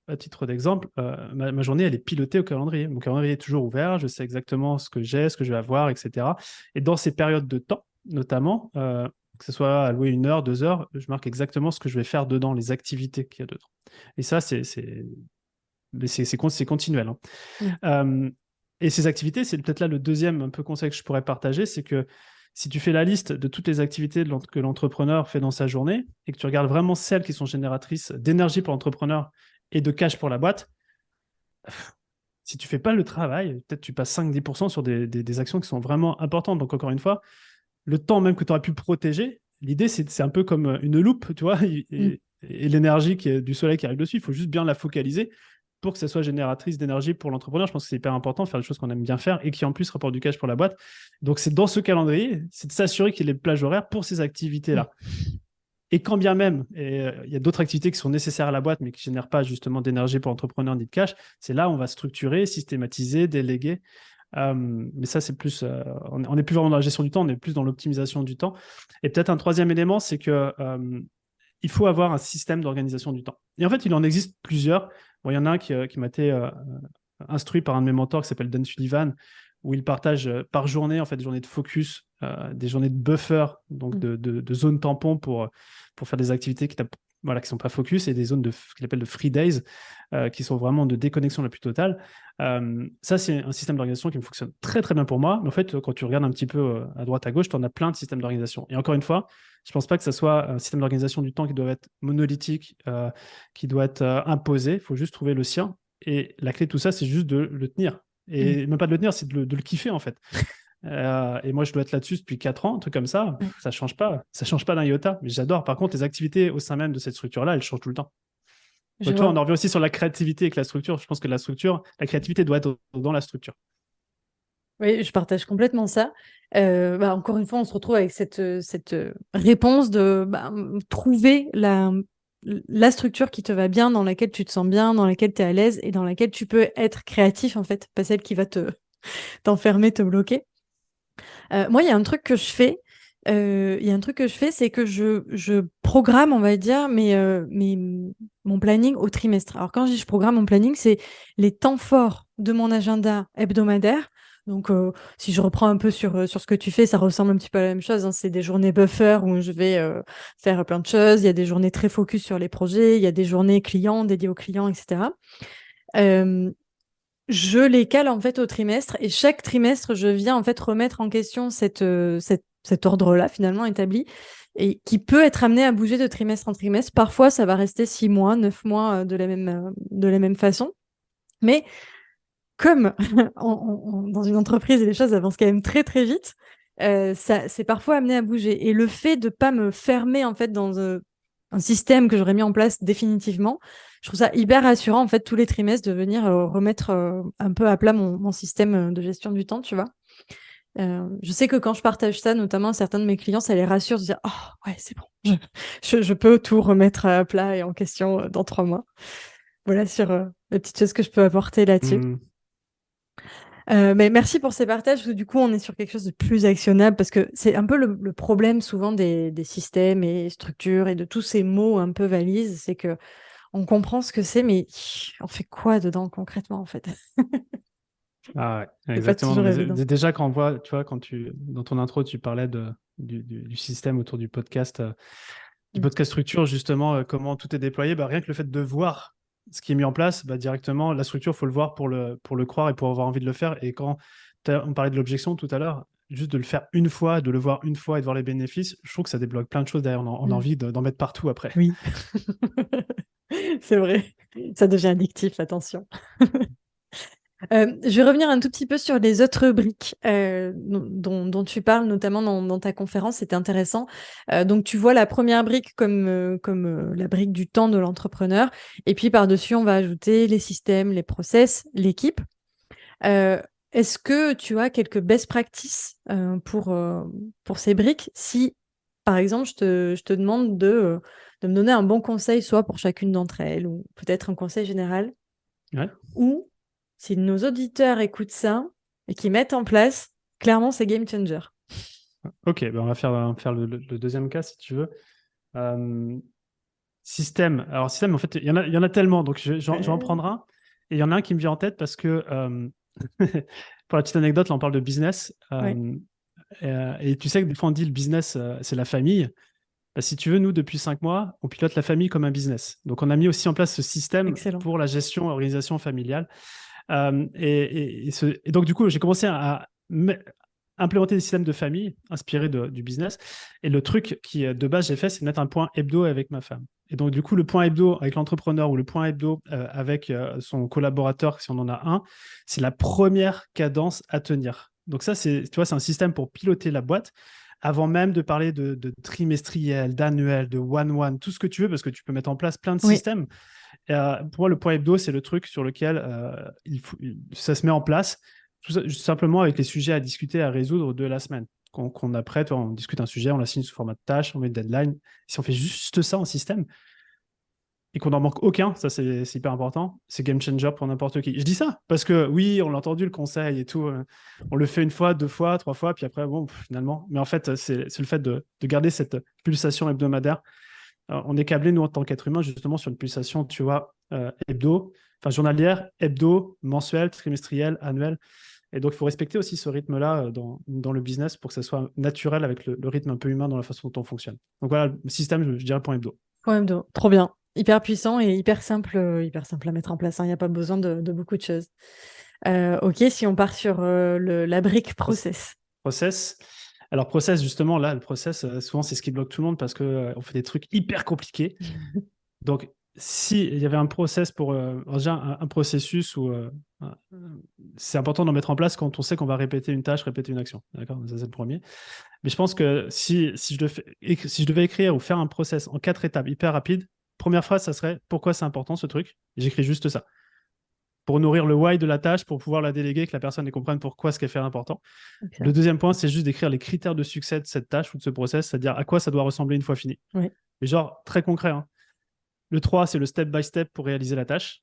à titre d'exemple, ma journée, elle est pilotée au calendrier. Mon calendrier est toujours ouvert, je sais exactement ce que j'ai, ce que je vais avoir, etc. Et dans ces périodes de temps, notamment, que ce soit alloué 1 heure, 2 heures, je marque exactement ce que je vais faire dedans, les activités qu'il y a dedans. Et ça, c'est continuel, hein. Mhm. Euh, et ces activités, c'est peut-être là le deuxième un peu conseil que je pourrais partager, c'est que si tu fais la liste de toutes les activités que l'entrepreneur fait dans sa journée et que tu regardes vraiment celles qui sont génératrices d'énergie pour l'entrepreneur et de cash pour la boîte, si tu fais pas le travail, peut-être tu passes 5-10% sur des actions qui sont vraiment importantes. Donc encore une fois, le temps même que tu aurais pu protéger, l'idée c'est un peu comme une loupe, tu vois, Mhm. et l'énergie du soleil qui arrive dessus, il faut juste bien la focaliser pour que ça soit génératrice d'énergie pour l'entrepreneur. Je pense que c'est hyper important de faire des choses qu'on aime bien faire et qui en plus rapportent du cash pour la boîte. Donc c'est dans ce calendrier, c'est de s'assurer qu'il y ait les plages horaires pour ces activités-là. Et quand bien même, il y a d'autres activités qui sont nécessaires à la boîte, mais qui ne génèrent pas justement d'énergie pour l'entrepreneur ni de cash, c'est là où on va structurer, systématiser, déléguer. Mais ça, c'est plus, on n'est plus vraiment dans la gestion du temps, on est plus dans l'optimisation du temps. Et peut-être un troisième élément, c'est que il faut avoir un système d'organisation du temps. Et en fait, il en existe plusieurs. Bon, il y en a un qui m'a été instruit par un de mes mentors qui s'appelle Dan Sullivan, où il partage par journée, en fait, des journées de focus, des journées de buffer, donc Mhm. de zones tampons pour faire des activités voilà, qui sont pas focus, et des zones qu'il appelle de free days, qui sont vraiment de déconnexion la plus totale. Ça, c'est un système d'organisation qui me fonctionne très, très bien pour moi. Mais en fait, quand tu regardes un petit peu à droite, à gauche, tu en as plein de systèmes d'organisation. Et encore une fois, je ne pense pas que ce soit un système d'organisation du temps qui doit être monolithique, qui doit être imposé. Il faut juste trouver le sien. Et la clé de tout ça, c'est juste de le tenir. Mhm. Et même pas de le tenir, c'est de le kiffer, en fait. Et moi, je dois être là-dessus depuis 4 ans, un truc comme ça. Ouais, Ça change pas. Ça change pas d'un iota. Mais j'adore. Par contre, les activités au sein même de cette structure-là, elles changent tout le temps. je Donc, tu vois, vois. on en revient aussi sur la créativité avec la structure. Je pense que la créativité doit être dans la structure. Oui, je partage complètement ça. Encore une fois, on se retrouve avec cette réponse de trouver la structure qui te va bien, dans laquelle tu te sens bien, dans laquelle tu es à l'aise et dans laquelle tu peux être créatif, en fait, pas celle qui va t'enfermer, te bloquer. Moi, il y a un truc que je fais. Il y a un truc que je fais, c'est que je programme, on va dire, mon planning au trimestre. Alors, quand je dis je programme mon planning, c'est les temps forts de mon agenda hebdomadaire. Donc, si je reprends un peu sur ce que tu fais, ça ressemble un petit peu à la même chose, hein. C'est des journées buffer où je vais faire plein de choses. Il y a des journées très focus sur les projets. Il y a des journées clients dédiées aux clients, etc. Je les cale en fait au trimestre et chaque trimestre, je viens en fait remettre en question cet ordre-là finalement établi et qui peut être amené à bouger de trimestre en trimestre. Parfois, ça va rester 6 mois, 9 mois de la même façon. Mais comme dans une entreprise, les choses avancent quand même très très vite, ça, c'est parfois amené à bouger. Et le fait de pas me fermer en fait dans un système que j'aurais mis en place définitivement, je trouve ça hyper rassurant en fait tous les trimestres de venir remettre un peu à plat mon système de gestion du temps, tu vois. Je sais que quand je partage ça, notamment à certains de mes clients, ça les rassure de dire oh ouais c'est bon, je peux tout remettre à plat et en question dans 3 mois. Voilà sur les petites choses que je peux apporter là-dessus. Hmm. Mais merci pour ces partages, parce que du coup, on est sur quelque chose de plus actionnable, parce que c'est un peu le problème souvent des systèmes et structures et de tous ces mots un peu valises, c'est que on comprend ce que c'est, mais on fait quoi dedans concrètement, en fait? Ah ouais, C'est pas exactement. toujours Non, mais évident. déjà, quand on voit, tu vois, dans ton intro, tu parlais du système autour du Mm. podcast structure, justement, comment tout est déployé, bah, rien que le fait de voir ce qui est mis en place, bah, directement, la structure, il faut le voir pour le croire et pour avoir envie de le faire. Et quand on parlait de l'objection tout à l'heure, juste de le faire une fois, de le voir une fois et de voir les bénéfices, je trouve que ça débloque plein de choses derrière. On a Mm. envie d'en mettre partout après. Oui, c'est vrai. Ça devient addictif, attention. Je vais revenir un tout petit peu sur les autres briques dont tu parles, notamment dans ta conférence. C'était intéressant. Donc, tu vois la première brique comme la brique du temps de l'entrepreneur. Et puis, par-dessus, on va ajouter les systèmes, les process, l'équipe. Euh, Est-ce que tu as quelques best practices pour ces briques? Si, par exemple, je te demande de me donner un bon conseil, soit pour chacune d'entre elles, ou peut-être un conseil général, Ouais. ou si nos auditeurs écoutent ça et qu'ils mettent en place, clairement, c'est game changer. Ok, bah, on va faire le deuxième cas si tu veux. Euh, Système. Alors, système, en fait, il y en a tellement. Donc, je vais en Ouais, prendre un. Et il y en a un qui me vient en tête parce que, pour la petite anecdote, là, on parle de business. ouais, Et tu sais que des fois, on dit le business, c'est la famille. Bah, si tu veux, nous, depuis 5 mois, on pilote la famille comme un business. Donc, on a mis aussi en place ce système excellent. pour la gestion, organisation familiale. Et donc, du coup, j'ai commencé à implémenter des systèmes de famille inspirés du business. Et le truc qui, de base, j'ai fait, c'est de mettre un point hebdo avec ma femme. Et donc, du coup, le point hebdo avec l'entrepreneur ou le point hebdo avec son collaborateur, si on en a un, c'est la première cadence à tenir. Donc ça, tu vois, c'est un système pour piloter la boîte avant même de parler de trimestriel, d'annuel, de one-one, tout ce que tu veux, parce que tu peux mettre en place plein de Oui, systèmes. Pour moi, le point hebdo, c'est le truc sur lequel ça se met en place, simplement avec les sujets à discuter, à résoudre de la semaine. Qu'on a prêt, on discute un sujet, on l'assigne sous format de tâche, on met une deadline. Si on fait juste ça en système et qu'on n'en manque aucun, ça c'est hyper important, c'est game changer pour n'importe qui. Je dis ça parce que oui, on l'a entendu le conseil et tout, on le fait une fois, 2 fois, 3 fois, puis après, bon, finalement. Mais en fait, c'est le fait de garder cette pulsation hebdomadaire. Alors, on est câblé, nous, en tant qu'être humain, justement, sur une pulsation, tu vois, hebdo, enfin journalière, hebdo, mensuelle, trimestrielle, annuelle. Et donc, il faut respecter aussi ce rythme-là dans le business pour que ça soit naturel avec le rythme un peu humain dans la façon dont on fonctionne. Donc voilà, le système, je dirais point hebdo. quand même, trop bien. Hyper puissant et hyper simple à mettre en place, hein. Il n'y a pas besoin de beaucoup de choses. Ok, si on part sur la brique process. Process. Alors, process, justement, là, le process, souvent, c'est ce qui bloque tout le monde parce qu'on on fait des trucs hyper compliqués. Donc, s'il y avait un process pour déjà un processus ou c'est important d'en mettre en place quand on sait qu'on va répéter une tâche, répéter une action. D'accord? Ça, c'est le premier. Mais je pense que si je devais écrire ou faire un process en 4 étapes hyper rapide, première phrase, ça serait pourquoi c'est important ce truc? J'écris juste ça. Pour nourrir le why de la tâche, pour pouvoir la déléguer, que la personne ait comprenne pourquoi ce qu'elle fait est important. Le Excellent. deuxième point, c'est juste d'écrire les critères de succès de cette tâche ou de ce process, c'est-à-dire à quoi ça doit ressembler une fois fini. Oui. Mais genre, très concret, hein. Le 3, c'est le step by step pour réaliser la tâche.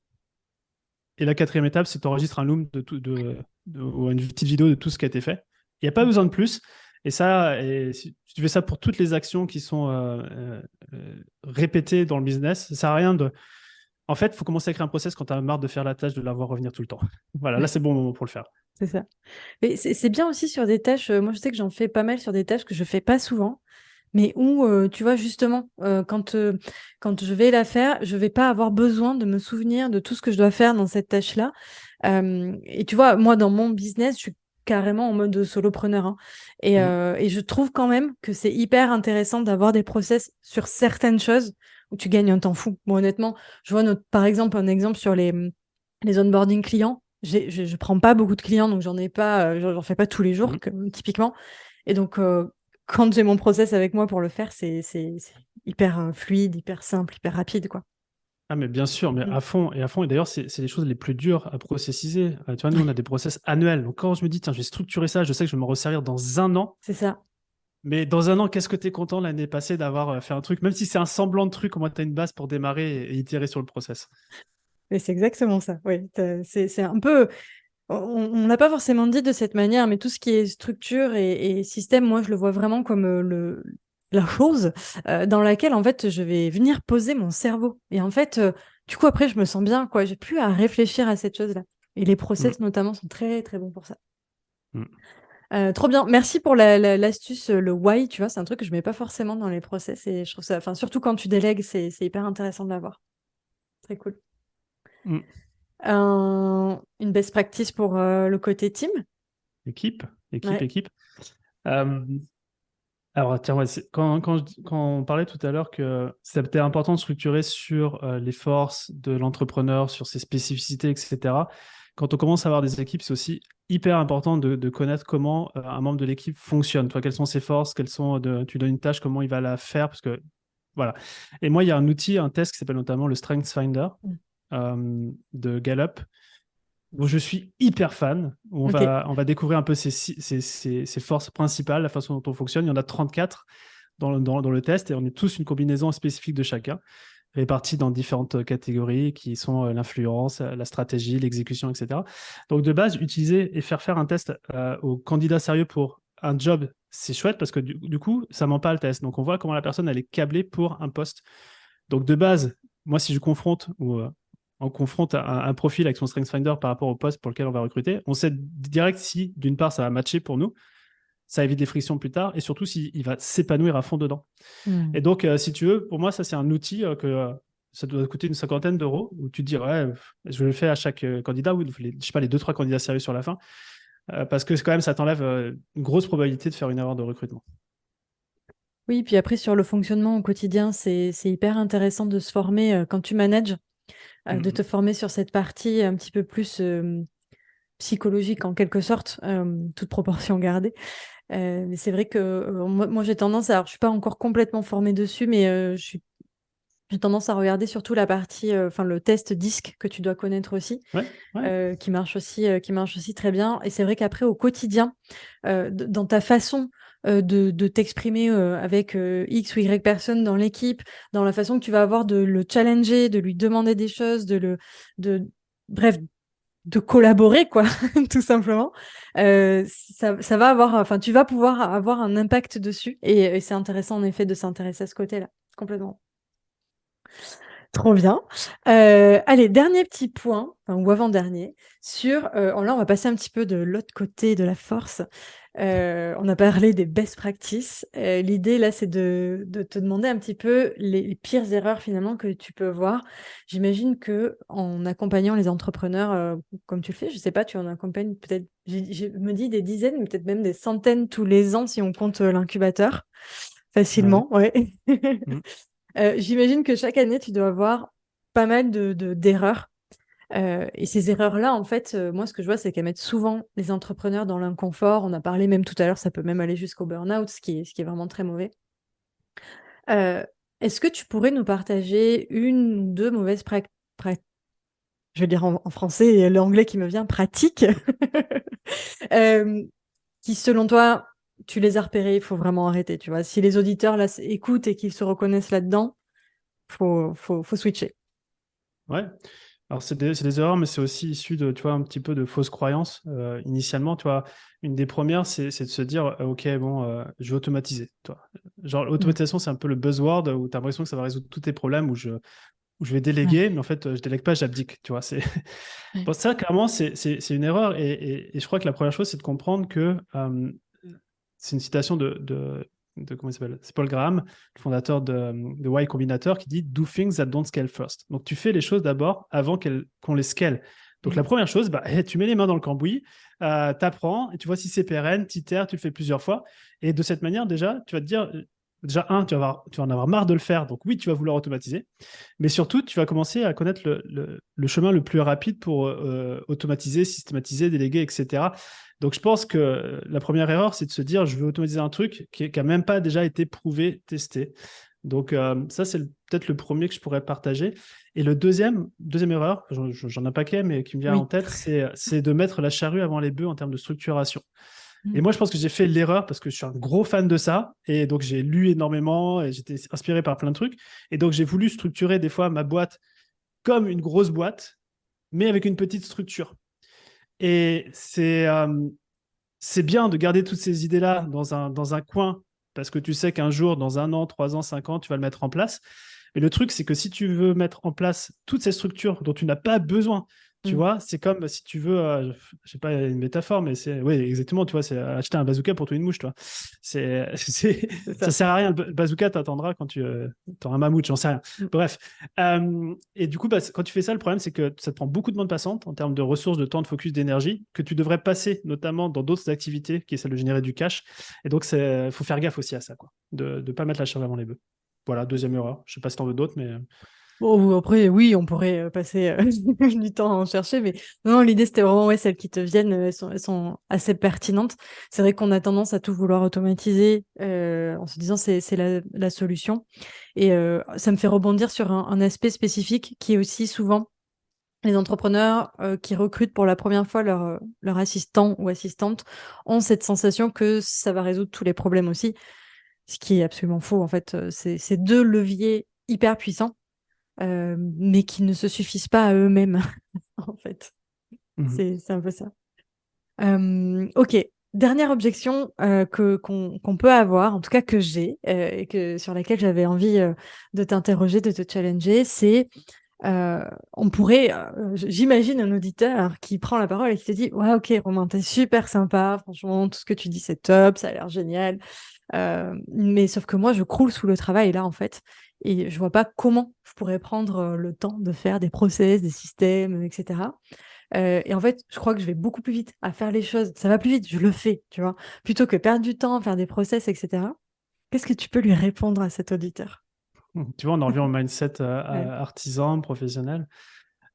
Et la quatrième étape, c'est d'enregistrer un loom ou une petite vidéo de tout ce qui a été fait. Il n'y a pas besoin de plus. Et si tu fais ça pour toutes les actions qui sont répétées dans le business, ça ne sert à rien de. En fait, il faut commencer à écrire un process quand tu as marre de faire la tâche, de la voir revenir tout le temps. Voilà, là, c'est le bon moment pour le faire. C'est ça. Mais c'est bien aussi sur des tâches, moi je sais que j'en fais pas mal sur des tâches que je fais pas souvent, mais où, tu vois, justement, quand je vais la faire, je vais pas avoir besoin de me souvenir de tout ce que je dois faire dans cette tâche-là. Et tu vois, moi, dans mon business, je suis carrément en mode solopreneur, hein. Mm. Et je trouve quand même que c'est hyper intéressant d'avoir des process sur certaines choses où tu gagnes un temps fou. Bon, honnêtement, je vois par exemple un exemple sur les onboarding clients. Je prends pas beaucoup de clients, donc j'en ai pas, j'en fais pas tous les jours, Mm. typiquement. Et donc, quand j'ai mon process avec moi pour le faire, c'est hyper fluide, hyper simple, hyper rapide, quoi. Ah, mais bien sûr, mais Mm. à fond et à fond. Et d'ailleurs, c'est les choses les plus dures à processiser. Tu vois, nous, on a des process annuels. Donc, quand je me dis, tiens, je vais structurer ça, je sais que je vais m'en resservir dans un an. C'est ça. Mais dans un an, qu'est-ce que tu es content l'année passée d'avoir fait un truc, même si c'est un semblant de truc, au moins tu as une base pour démarrer et itérer sur le process. Mais c'est exactement ça. Oui, c'est un peu. On l'a pas forcément dit de cette manière, mais tout ce qui est structure et système, moi, je le vois vraiment comme la chose dans laquelle, en fait, je vais venir poser mon cerveau. Et en fait, du coup, après, je me sens bien, quoi. J'ai plus à réfléchir à cette chose-là. Et les Mm. process, notamment, sont très, très bons pour ça. Mm. Trop bien. Merci pour l'astuce, le why, tu vois, c'est un truc que je mets pas forcément dans les process et je trouve ça, enfin, surtout quand tu délègues, c'est hyper intéressant de l'avoir. Très cool. Mm. Une best practice pour le côté team. Équipe, équipe, Ouais. équipe. Euh, alors, tiens, ouais, quand on parlait tout à l'heure que c'était important de structurer sur les forces de l'entrepreneur, sur ses spécificités, etc. Quand on commence à avoir des équipes, c'est aussi hyper important de connaître comment un membre de l'équipe fonctionne. Toi, quelles sont ses forces, tu donnes une tâche, comment il va la faire, parce que voilà. Et moi, il y a un outil, un test qui s'appelle notamment le Strengths Finder Mm. de Gallup, où je suis hyper fan, où on Ok. va, on va découvrir un peu ses forces principales, la façon dont on fonctionne. Il y en a 34 dans le test et on est tous une combinaison spécifique de chacun, répartis dans différentes catégories qui sont l'influence, la stratégie, l'exécution, etc. Donc de base, utiliser et faire un test aux candidats sérieux pour un job, c'est chouette parce que du coup, ça ment pas le test. Donc on voit comment la personne elle est câblée pour un poste. Donc de base, moi si je confronte ou on confronte un profil avec son StrengthsFinder par rapport au poste pour lequel on va recruter, on sait direct si d'une part ça va matcher pour nous, ça évite des frictions plus tard et surtout s'il va s'épanouir à fond dedans. Mm. Et donc, si tu veux, pour moi, ça, c'est un outil que ça doit coûter une cinquantaine d'euros où tu te dis, ouais, je le fais à chaque candidat ou je sais pas, les deux, trois candidats sérieux sur la fin parce que quand même, ça t'enlève une grosse probabilité de faire une erreur de recrutement. Oui, puis après, sur le fonctionnement au quotidien, c'est hyper intéressant de se former quand tu manages, de Mm. te former sur cette partie un petit peu plus psychologique en quelque sorte, toute proportion gardée. Mais c'est vrai que moi j'ai tendance, alors je suis pas encore complètement formée dessus, mais j'ai tendance à regarder surtout la partie, enfin le test disque que tu dois connaître aussi, Ouais, ouais. qui marche aussi très bien. Et c'est vrai qu'après au quotidien, dans ta façon de t'exprimer avec X ou Y personnes dans l'équipe, dans la façon que tu vas avoir de le challenger, de lui demander des choses, de, bref, de collaborer, quoi, tout simplement. Ça va avoir, enfin, tu vas pouvoir avoir un impact dessus. Et c'est intéressant, en effet, de s'intéresser à ce côté-là. Complètement. Trop bien. Allez, dernier petit point, enfin, ou avant-dernier, sur, là, on va passer un petit peu de l'autre côté de la force. On a parlé des best practices. L'idée, là, c'est de te demander un petit peu les pires erreurs, finalement, que tu peux voir. J'imagine que en accompagnant les entrepreneurs, comme tu le fais, je sais pas, tu en accompagnes peut-être, je me dis des dizaines, mais peut-être même des centaines tous les ans, si on compte l'incubateur, Ouais. facilement, ouais. Mm. J'imagine que chaque année, tu dois avoir pas mal d'erreurs. Et ces erreurs-là, en fait, moi, ce que je vois, c'est qu'elles mettent souvent les entrepreneurs dans l'inconfort. On a parlé même tout à l'heure, ça peut même aller jusqu'au burn-out, ce qui est vraiment très mauvais. Euh, Est-ce que tu pourrais nous partager une ou deux mauvaises pratiques, je vais dire en français et l'anglais qui me vient, pratiques, euh, qui, selon toi, tu les as repérées, il faut vraiment arrêter, tu vois. Si les auditeurs là écoutent et qu'ils se reconnaissent là-dedans, faut switcher. Ouais. Alors, c'est des erreurs, mais c'est aussi issu de, tu vois, un petit peu de fausses croyances. Initialement, tu vois, une des premières, c'est de se dire, OK, bon, je vais automatiser, toi. Genre, Mm. l'automatisation, c'est un peu le buzzword où tu as l'impression que ça va résoudre tous tes problèmes, où je vais Ouais. déléguer, mais en fait, je délègue pas, j'abdique, tu vois. Ouais. Bon, ça, clairement, c'est une erreur. Et je crois que la première chose, c'est de comprendre que c'est une citation de comment il s'appelle? C'est Paul Graham, le fondateur de Y Combinator, qui dit Do things that don't scale first. Donc, tu fais les choses d'abord avant qu'on les scale. Donc, Mm. la première chose, bah, tu mets les mains dans le cambouis, tu apprends, et tu vois si c'est pérenne, tu itères, tu le fais plusieurs fois. Et de cette manière, déjà, tu vas te dire, déjà, tu vas en avoir marre de le faire. Donc, oui, tu vas vouloir automatiser. Mais surtout, tu vas commencer à connaître le chemin le plus rapide pour automatiser, systématiser, déléguer, etc. Donc, je pense que la première erreur, c'est de se dire, je veux automatiser un truc qui n'a même pas déjà été prouvé, testé. Donc, ça, c'est peut-être le premier que je pourrais partager. Et le deuxième erreur, j'en ai un paquet, mais qui me vient en Oui. tête, c'est de mettre la charrue avant les bœufs en termes de structuration. Et Mm. moi, je pense que j'ai fait l'erreur parce que je suis un gros fan de ça. Et donc, j'ai lu énormément et j'étais inspiré par plein de trucs. Et donc, j'ai voulu structurer des fois ma boîte comme une grosse boîte, mais avec une petite structure. Et c'est bien de garder toutes ces idées-là dans un coin parce que tu sais qu'un jour, dans 1 an, 3 ans, 5 ans, tu vas le mettre en place. Mais le truc, c'est que si tu veux mettre en place toutes ces structures dont tu n'as pas besoin, tu Mm. vois, c'est comme si tu veux, je sais pas une métaphore, mais c'est, oui, exactement, tu vois, c'est acheter un bazooka pour tuer une mouche, toi. C'est Ça ça. sert à rien. Le bazooka, t'attendras quand tu auras un mammouth, j'en sais rien. Mm. Bref. Et du coup, bah, quand tu fais ça, le problème, c'est que ça te prend beaucoup de bande passante en termes de ressources, de temps, de focus, d'énergie, que tu devrais passer notamment dans d'autres activités, qui est celle de générer du cash. Et donc, il faut faire gaffe aussi à ça, quoi, de ne pas mettre la charrue avant les bœufs. Voilà, deuxième erreur. Je sais pas si t'en veux d'autres, mais Bon, après, oui, on pourrait passer du temps à en chercher, mais non, l'idée, c'était vraiment, ouais, celles qui te viennent, elles sont assez pertinentes. C'est vrai qu'on a tendance à tout vouloir automatiser en se disant c'est la solution. Et ça me fait rebondir sur un aspect spécifique qui est aussi souvent les entrepreneurs qui recrutent pour la première fois leur assistant ou assistante ont cette sensation que ça va résoudre tous les problèmes aussi, ce qui est absolument faux. En fait, c'est deux leviers hyper puissants mais qui ne se suffisent pas à eux-mêmes, en fait. mhm. C'est un peu ça. Ok, dernière objection qu'on peut avoir, en tout cas que j'ai, et sur laquelle j'avais envie de t'interroger, de te challenger, c'est on pourrait, j'imagine un auditeur qui prend la parole et qui te dit, ouais, ok, Romain, t'es super sympa, franchement, tout ce que tu dis, c'est top, ça a l'air génial. Mais sauf que moi, je croule sous le travail là, en fait. Et je vois pas comment je pourrais prendre le temps de faire des process, des systèmes, etc. Et en fait, je crois que je vais beaucoup plus vite à faire les choses. Ça va plus vite, je le fais, tu vois. Plutôt que perdre du temps, faire des process, etc. Qu'est-ce que tu peux lui répondre à cet auditeur? Tu vois, on en revient au mindset Ouais. artisan, professionnel.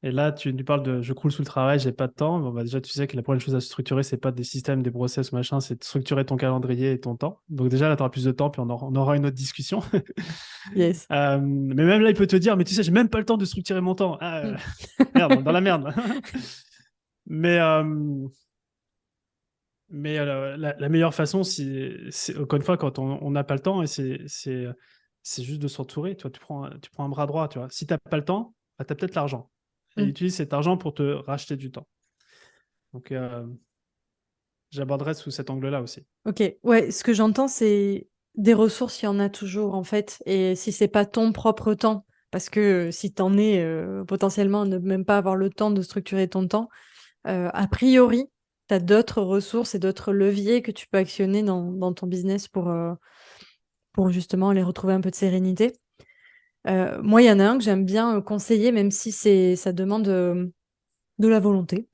Et là, tu parles de je croule sous le travail, j'ai pas de temps. Bon, bah, déjà, tu sais que la première chose à structurer, c'est pas des systèmes, des process ou machin, c'est de structurer ton calendrier et ton temps. Donc, déjà, là, tu auras plus de temps, puis on aura une autre discussion. Yes. Mais même là, il peut te dire, mais tu sais, j'ai même pas le temps de structurer mon temps. Ah, Mm. merde, dans la merde. Mais, euh, mais la meilleure façon, encore une fois, quand on n'a pas le temps, et c'est juste de s'entourer. Tu vois, tu prends un bras droit. Tu vois. Si tu n'as pas le temps, bah, tu as peut-être l'argent. Et Mm. utilise cet argent pour te racheter du temps. Donc, j'aborderai sous cet angle-là aussi. Ok, ouais, ce que j'entends, c'est des ressources, il y en a toujours en fait. Et si c'est pas ton propre temps, parce que si t'en es potentiellement à ne même pas avoir le temps de structurer ton temps, a priori, tu as d'autres ressources et d'autres leviers que tu peux actionner dans ton business pour justement aller retrouver un peu de sérénité. Moi, il y en a un que j'aime bien conseiller, même si ça demande de la volonté,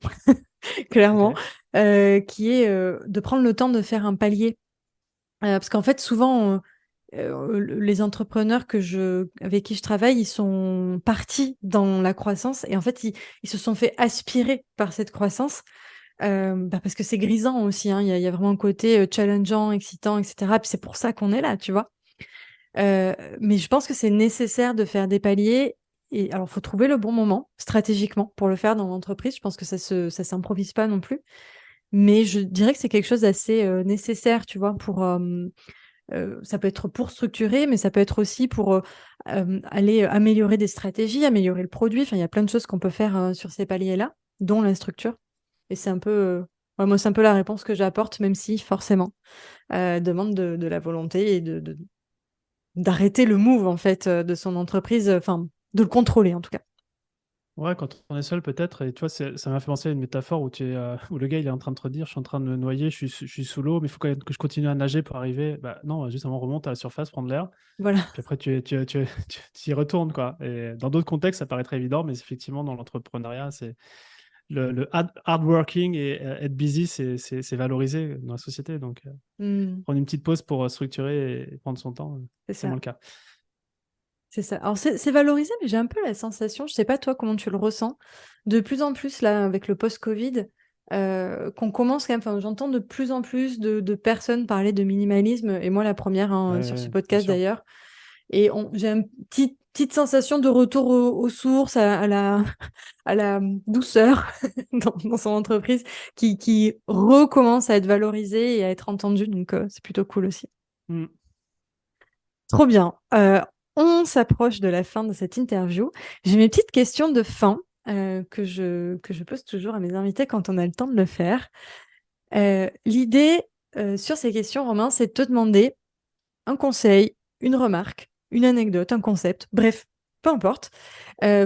clairement, Ok. qui est de prendre le temps de faire un palier. Parce qu'en fait, souvent, les entrepreneurs avec qui je travaille, ils sont partis dans la croissance et en fait, ils se sont fait aspirer par cette croissance. Parce que c'est grisant aussi, hein. Il y a vraiment un côté challengeant, excitant, etc. Puis c'est pour ça qu'on est là, tu vois. Mais je pense que c'est nécessaire de faire des paliers. Et alors, faut trouver le bon moment stratégiquement pour le faire dans l'entreprise. Je pense que ça s'improvise pas non plus. Mais je dirais que c'est quelque chose d'assez nécessaire, tu vois, ça peut être pour structurer, mais ça peut être aussi pour aller améliorer des stratégies, améliorer le produit. Enfin, il y a plein de choses qu'on peut faire sur ces paliers-là, dont la structure. Et c'est un peu, ouais, moi, c'est un peu la réponse que j'apporte, même si forcément, demande de la volonté et d'arrêter le move en fait de son entreprise, enfin, de le contrôler en tout cas. Ouais, quand on est seul, peut-être. Et tu vois, ça m'a fait penser à une métaphore où le gars, il est en train de te dire, je suis en train de me noyer, je suis sous l'eau, mais il faut quand même que je continue à nager pour arriver. Bah non, juste avant, on remonte à la surface, prendre l'air. Voilà. Puis après, tu y retournes, quoi. Et dans d'autres contextes, ça paraît très évident, mais effectivement, dans l'entrepreneuriat, c'est le hard working et être busy, c'est valorisé dans la société. Donc, Hmm, prendre une petite pause pour structurer et prendre son temps, c'est c'est ça. moins le cas. C'est ça. Alors c'est valorisé, mais j'ai un peu la sensation, je sais pas toi comment tu le ressens, de plus en plus là avec le post-Covid, qu'on commence quand même, enfin j'entends de plus en plus de personnes parler de minimalisme, et moi la première Ouais, hein, sur ce ouais, bien podcast sûr. d'ailleurs, et j'ai une petite sensation de retour aux sources, à la douceur dans son entreprise qui recommence à être valorisée et à être entendue, donc c'est plutôt cool aussi. Hmm. Trop bien. On s'approche de la fin de cette interview. J'ai mes petites questions de fin que je pose toujours à mes invités quand on a le temps de le faire. L'idée sur ces questions, Romain, c'est de te demander un conseil, une remarque, une anecdote, un concept, bref, peu importe,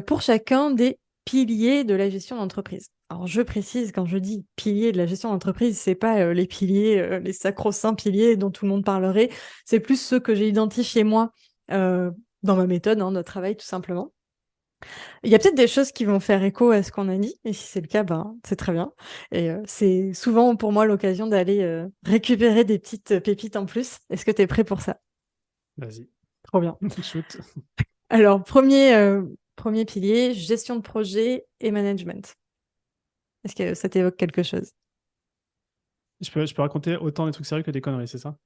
pour chacun des piliers de la gestion d'entreprise. Alors, je précise, quand je dis piliers de la gestion d'entreprise, c'est pas les piliers, les sacro-saints piliers dont tout le monde parlerait, c'est plus ceux que j'ai identifiés moi euh, dans ma méthode hein, de travail, tout simplement. Il y a peut-être des choses qui vont faire écho à ce qu'on a dit, et si c'est le cas, ben, c'est très bien. Et c'est souvent pour moi l'occasion d'aller récupérer des petites pépites en plus. Est-ce que tu es prêt pour ça? Vas-y, Trop bien. shoot. Alors, premier pilier, gestion de projet et management. Est-ce que ça t'évoque quelque chose? Je peux raconter autant des trucs sérieux que des conneries, c'est ça?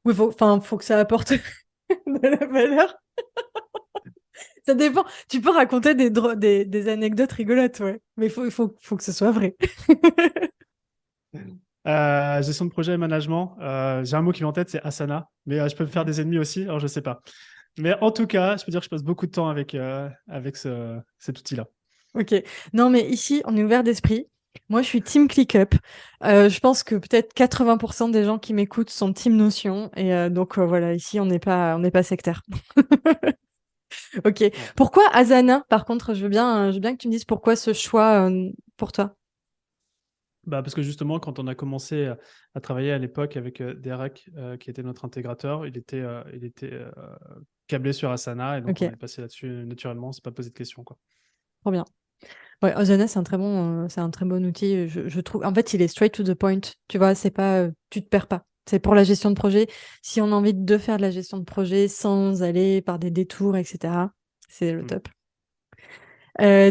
Oui, faut que ça apporte de la valeur. Ça dépend. Tu peux raconter des anecdotes rigolotes, ouais. Mais faut que ce soit vrai. Gestion de projet et management. J'ai un mot qui vient en tête, c'est Asana. Mais je peux me faire des ennemis aussi, alors je sais pas. Mais en tout cas, je peux dire que je passe beaucoup de temps avec cet outil-là. Ok. Non, mais ici, on est ouvert d'esprit. Moi, je suis team ClickUp. Je pense que peut-être 80% des gens qui m'écoutent sont team Notion. Et donc, voilà, ici, on n'est pas sectaire. Ok. Ouais. Pourquoi Asana? Par contre, je veux bien que tu me dises pourquoi ce choix pour toi. Bah, parce que justement, quand on a commencé à travailler à l'époque avec Derek, qui était notre intégrateur, il était câblé sur Asana et donc on Ok, est passé là-dessus naturellement, on s'est pas posé de questions, quoi. trop bien. Ouais, Asana, c'est un très bon outil. Je trouve. En fait, il est straight to the point. Tu vois, c'est pas, tu te perds pas. C'est pour la gestion de projet. Si on a envie de faire de la gestion de projet sans aller par des détours, etc., c'est le Hmm. top.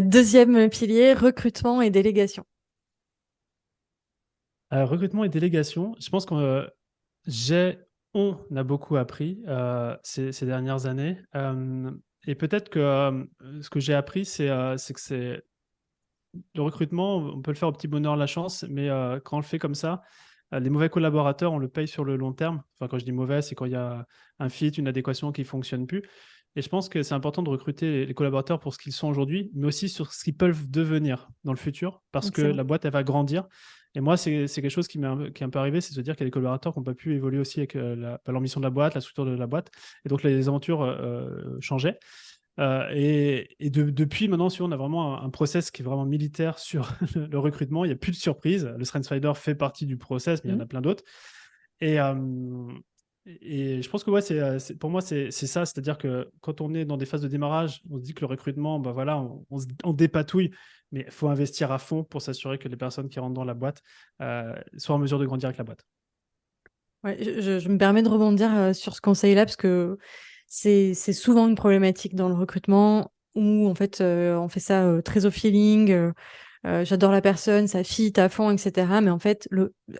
Deuxième pilier, recrutement et délégation. Recrutement et délégation, je pense j'ai, on a beaucoup appris ces dernières années. Et peut-être que ce que j'ai appris, c'est que c'est le recrutement, on peut le faire au petit bonheur, la chance, mais quand on le fait comme ça, les mauvais collaborateurs, on le paye sur le long terme. Enfin, quand je dis mauvais, c'est quand il y a un fit, une adéquation qui ne fonctionne plus. Et je pense que c'est important de recruter les collaborateurs pour ce qu'ils sont aujourd'hui, mais aussi sur ce qu'ils peuvent devenir dans le futur, parce que Excellent. la boîte, elle va grandir. Et moi, c'est quelque chose qui est un peu arrivé, c'est de se dire qu'il y a des collaborateurs qui n'ont pas pu évoluer aussi avec l'ambition de la boîte, la structure de la boîte. Et donc, les aventures changeaient. Depuis maintenant, si on a vraiment un process qui est vraiment militaire sur le recrutement, il n'y a plus de surprise. Le StrengthsFinder fait partie du process, mais il y en Mhm. a plein d'autres. Et, euh, et je pense que ouais, pour moi, c'est ça. C'est-à-dire que quand on est dans des phases de démarrage, on se dit que le recrutement, bah voilà, on dépatouille, mais il faut investir à fond pour s'assurer que les personnes qui rentrent dans la boîte soient en mesure de grandir avec la boîte. Ouais, je me permets de rebondir sur ce conseil-là parce que c'est souvent une problématique dans le recrutement où en fait on fait ça très au feeling. J'adore la personne, ça fit à fond, etc. Mais en fait,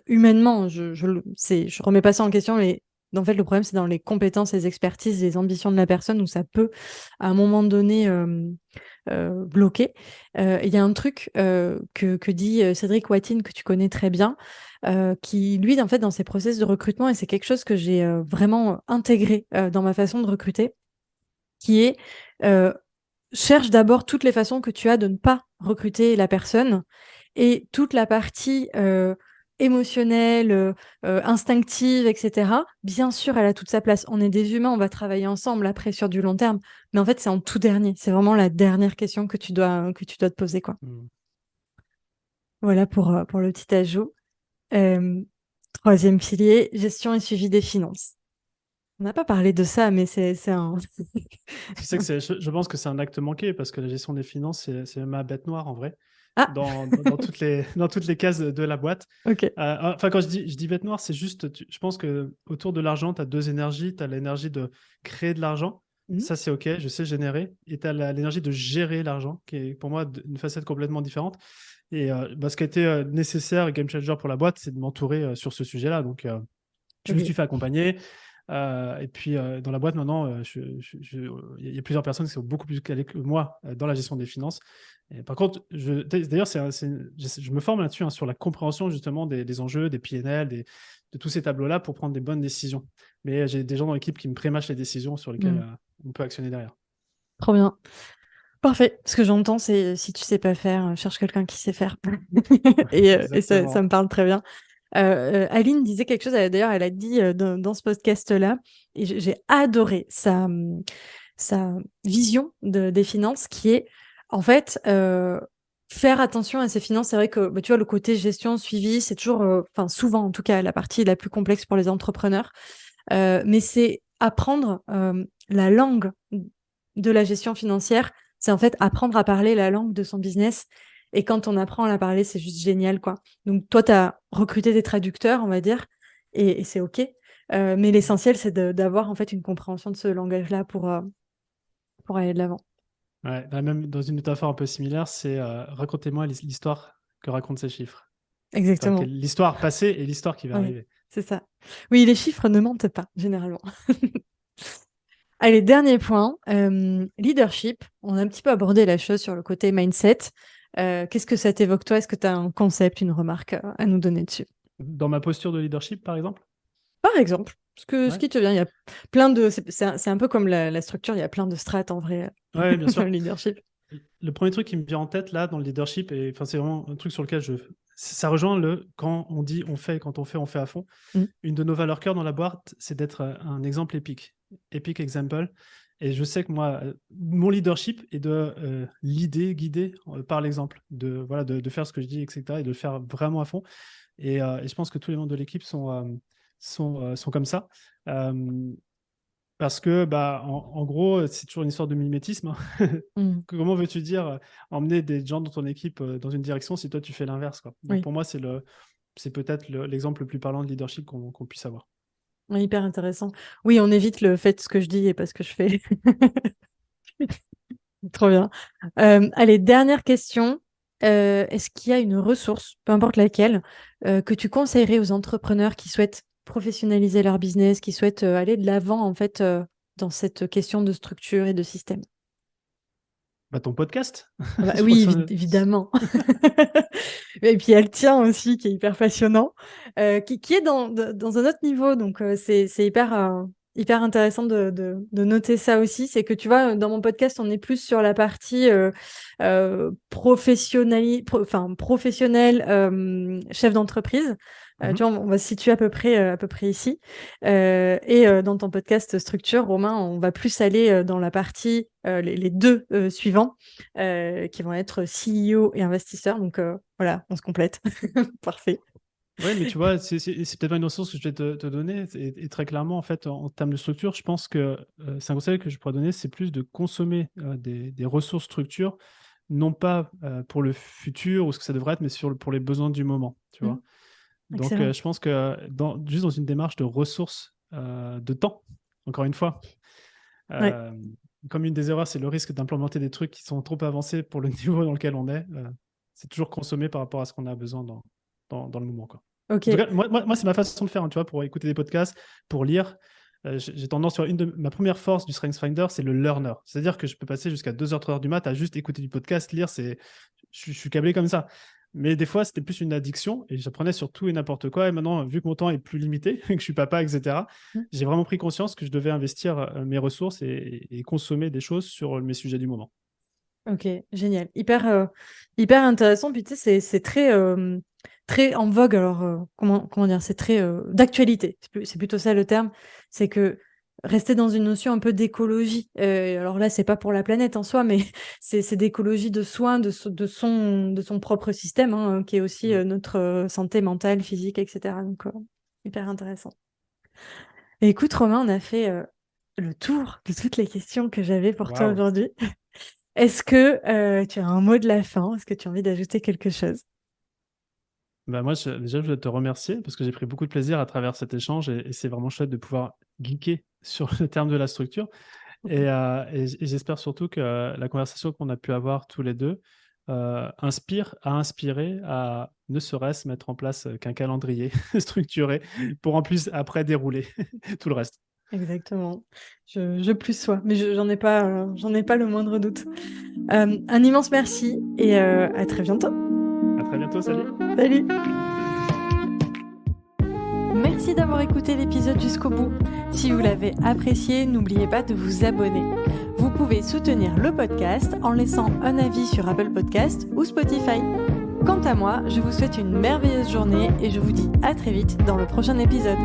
humainement, je remets pas ça en question, mais en fait, le problème, c'est dans les compétences, les expertises, les ambitions de la personne où ça peut, à un moment donné, bloquer. Il y a un truc que dit Cédric Watine, que tu connais très bien, qui, lui, en fait, dans ses process de recrutement, et c'est quelque chose que j'ai vraiment intégré dans ma façon de recruter, qui est euh, cherche d'abord toutes les façons que tu as de ne pas recruter la personne et toute la partie émotionnelle, instinctive, etc. Bien sûr, elle a toute sa place. On est des humains, on va travailler ensemble après sur du long terme. Mais en fait, c'est en tout dernier. C'est vraiment la dernière question que tu dois te poser, quoi. Mm. Voilà pour le petit ajout. Euh, Troisième pilier, gestion et suivi des finances. On n'a pas parlé de ça, mais c'est un... Tu sais que je pense que c'est un acte manqué parce que la gestion des finances, c'est ma bête noire en vrai, Ah, dans dans toutes les cases de la boîte. ok. Enfin, quand je dis bête noire, c'est juste, je pense que autour de l'argent, tu as deux énergies. Tu as l'énergie de créer de l'argent. Mhm. Ça, c'est OK, je sais générer. Et tu as l'énergie de gérer l'argent, qui est pour moi une facette complètement différente. Et bah, ce qui a été nécessaire et game changer pour la boîte, c'est de m'entourer sur ce sujet-là. Donc, je me Ok. suis fait accompagner. Et puis, dans la boîte, maintenant, il y a plusieurs personnes qui sont beaucoup plus calées que moi dans la gestion des finances. Et par contre, d'ailleurs, je me forme là-dessus, hein, sur la compréhension justement des enjeux, des PNL, de tous ces tableaux-là pour prendre des bonnes décisions. Mais j'ai des gens dans l'équipe qui me prémâchent les décisions sur lesquelles Mhm. on peut actionner derrière. Trop bien. Parfait. Ce que j'entends, c'est si tu sais pas faire, cherche quelqu'un qui sait faire. Et ça Exactement. me parle très bien. Aline disait quelque chose, d'ailleurs, elle a dit dans ce podcast-là, et j'ai adoré sa vision des finances, qui est en fait faire attention à ses finances. C'est vrai que bah, tu vois, le côté gestion, suivi, c'est toujours, enfin souvent en tout cas, la partie la plus complexe pour les entrepreneurs. Mais c'est apprendre la langue de la gestion financière, c'est en fait apprendre à parler la langue de son business. Et quand on apprend à la parler, c'est juste génial, quoi. Donc, toi, tu as recruté des traducteurs, on va dire, et c'est OK. Mais l'essentiel, c'est d'avoir en fait une compréhension de ce langage-là pour aller de l'avant. Ouais, même dans une métaphore un peu similaire, c'est racontez-moi l'histoire que racontent ces chiffres. Enfin, Exactement. l'histoire passée et l'histoire qui va Ouais, arriver. c'est ça. Oui, les chiffres ne mentent pas, généralement. Allez, dernier point, leadership. On a un petit peu abordé la chose sur le côté mindset. Qu'est-ce que ça t'évoque, toi? Est-ce que tu as un concept, une remarque à nous donner dessus? Dans ma posture de leadership, par exemple? Par exemple, ce Ouais, qui te vient, il y a plein de... C'est un peu comme la structure, il y a plein de strates en vrai ouais, bien dans le sûr. leadership. Le premier truc qui me vient en tête là dans le leadership, et enfin, c'est vraiment un truc sur lequel ça rejoint le quand on dit on fait, quand on fait à fond. Mm, Une de nos valeurs cœur dans la boîte, c'est d'être un exemple épique, epic example. Et je sais que moi, mon leadership est de l'idée, guider par l'exemple, voilà, de faire ce que je dis, etc., et de le faire vraiment à fond. Et je pense que tous les membres de l'équipe sont comme ça. Euh, Parce que, bah, en gros, c'est toujours une histoire de mimétisme, hein. mm. Comment veux-tu dire emmener des gens dans ton équipe dans une direction si toi tu fais l'inverse, quoi. Donc Oui, pour moi, c'est peut-être l'exemple le plus parlant de leadership qu'on puisse avoir. oui, hyper intéressant. Oui, on évite le fait ce que je dis et pas ce que je fais. Trop bien. Allez, dernière question. Est-ce qu'il y a une ressource, peu importe laquelle, que tu conseillerais aux entrepreneurs qui souhaitent professionnaliser leur business, qui souhaitent aller de l'avant en fait dans cette question de structure et de système? Bah, ton podcast, Ah bah je oui, pense. évidemment. Et puis elle tient aussi, qui est hyper passionnant, qui est dans un autre niveau. Donc c'est hyper intéressant de noter ça aussi. C'est que tu vois, dans mon podcast, on est plus sur la partie professionnelle, chef d'entreprise. Tu Mhm. vois, on va se situer à peu près ici. Dans ton podcast Structure, Romain, on va plus aller dans la partie, les deux suivants qui vont être CEO et investisseurs. Donc voilà, on se complète. Parfait. Ouais, mais tu vois, c'est peut-être pas une ressource que je vais te donner. Et très clairement, en fait, en termes de structure, je pense que c'est un conseil que je pourrais donner, c'est plus de consommer des ressources structure, non pas pour le futur ou ce que ça devrait être, mais pour les besoins du moment, tu Mm. vois. Donc, Excellent. je pense que juste dans une démarche de ressources de temps, encore une fois, Ouais. comme une des erreurs, c'est le risque d'implémenter des trucs qui sont trop avancés pour le niveau dans lequel on est. C'est toujours consommer par rapport à ce qu'on a besoin dans le moment, quoi. Ok. En tout cas, moi c'est ma façon de faire, hein, tu vois, pour écouter des podcasts, pour lire. J'ai tendance sur ma première force du StrengthsFinder, c'est le learner. C'est-à-dire que je peux passer jusqu'à 2h, 3h du mat à juste écouter du podcast, lire, je suis câblé comme ça. Mais des fois, c'était plus une addiction et j'apprenais sur tout et n'importe quoi. Et maintenant, vu que mon temps est plus limité, que je suis papa, etc., j'ai vraiment pris conscience que je devais investir mes ressources et consommer des choses sur mes sujets du moment. Ok, génial. Hyper intéressant. Puis tu sais, c'est très en vogue. Alors, comment dire, c'est très d'actualité. C'est plutôt ça le terme. C'est que rester dans une notion un peu d'écologie. Alors là, c'est pas pour la planète en soi, mais c'est d'écologie de soins de son propre système, hein, qui est aussi notre santé mentale, physique, etc. Donc, hyper intéressant. Et écoute, Romain, on a fait le tour de toutes les questions que j'avais pour toi Waouh! aujourd'hui. Est-ce que tu as un mot de la fin? Est-ce que tu as envie d'ajouter quelque chose? Bah moi, déjà, je voulais te remercier parce que j'ai pris beaucoup de plaisir à travers cet échange et c'est vraiment chouette de pouvoir geeker sur le terme de la structure. Et j'espère surtout que la conversation qu'on a pu avoir tous les deux a inspiré à ne serait-ce mettre en place qu'un calendrier structuré pour en plus après dérouler tout le reste. Exactement. Je plus sois, mais j'en ai pas le moindre doute. Un immense merci et à très bientôt. À très bientôt, salut! Salut! Merci d'avoir écouté l'épisode jusqu'au bout. Si vous l'avez apprécié, n'oubliez pas de vous abonner. Vous pouvez soutenir le podcast en laissant un avis sur Apple Podcast ou Spotify. Quant à moi, je vous souhaite une merveilleuse journée et je vous dis à très vite dans le prochain épisode.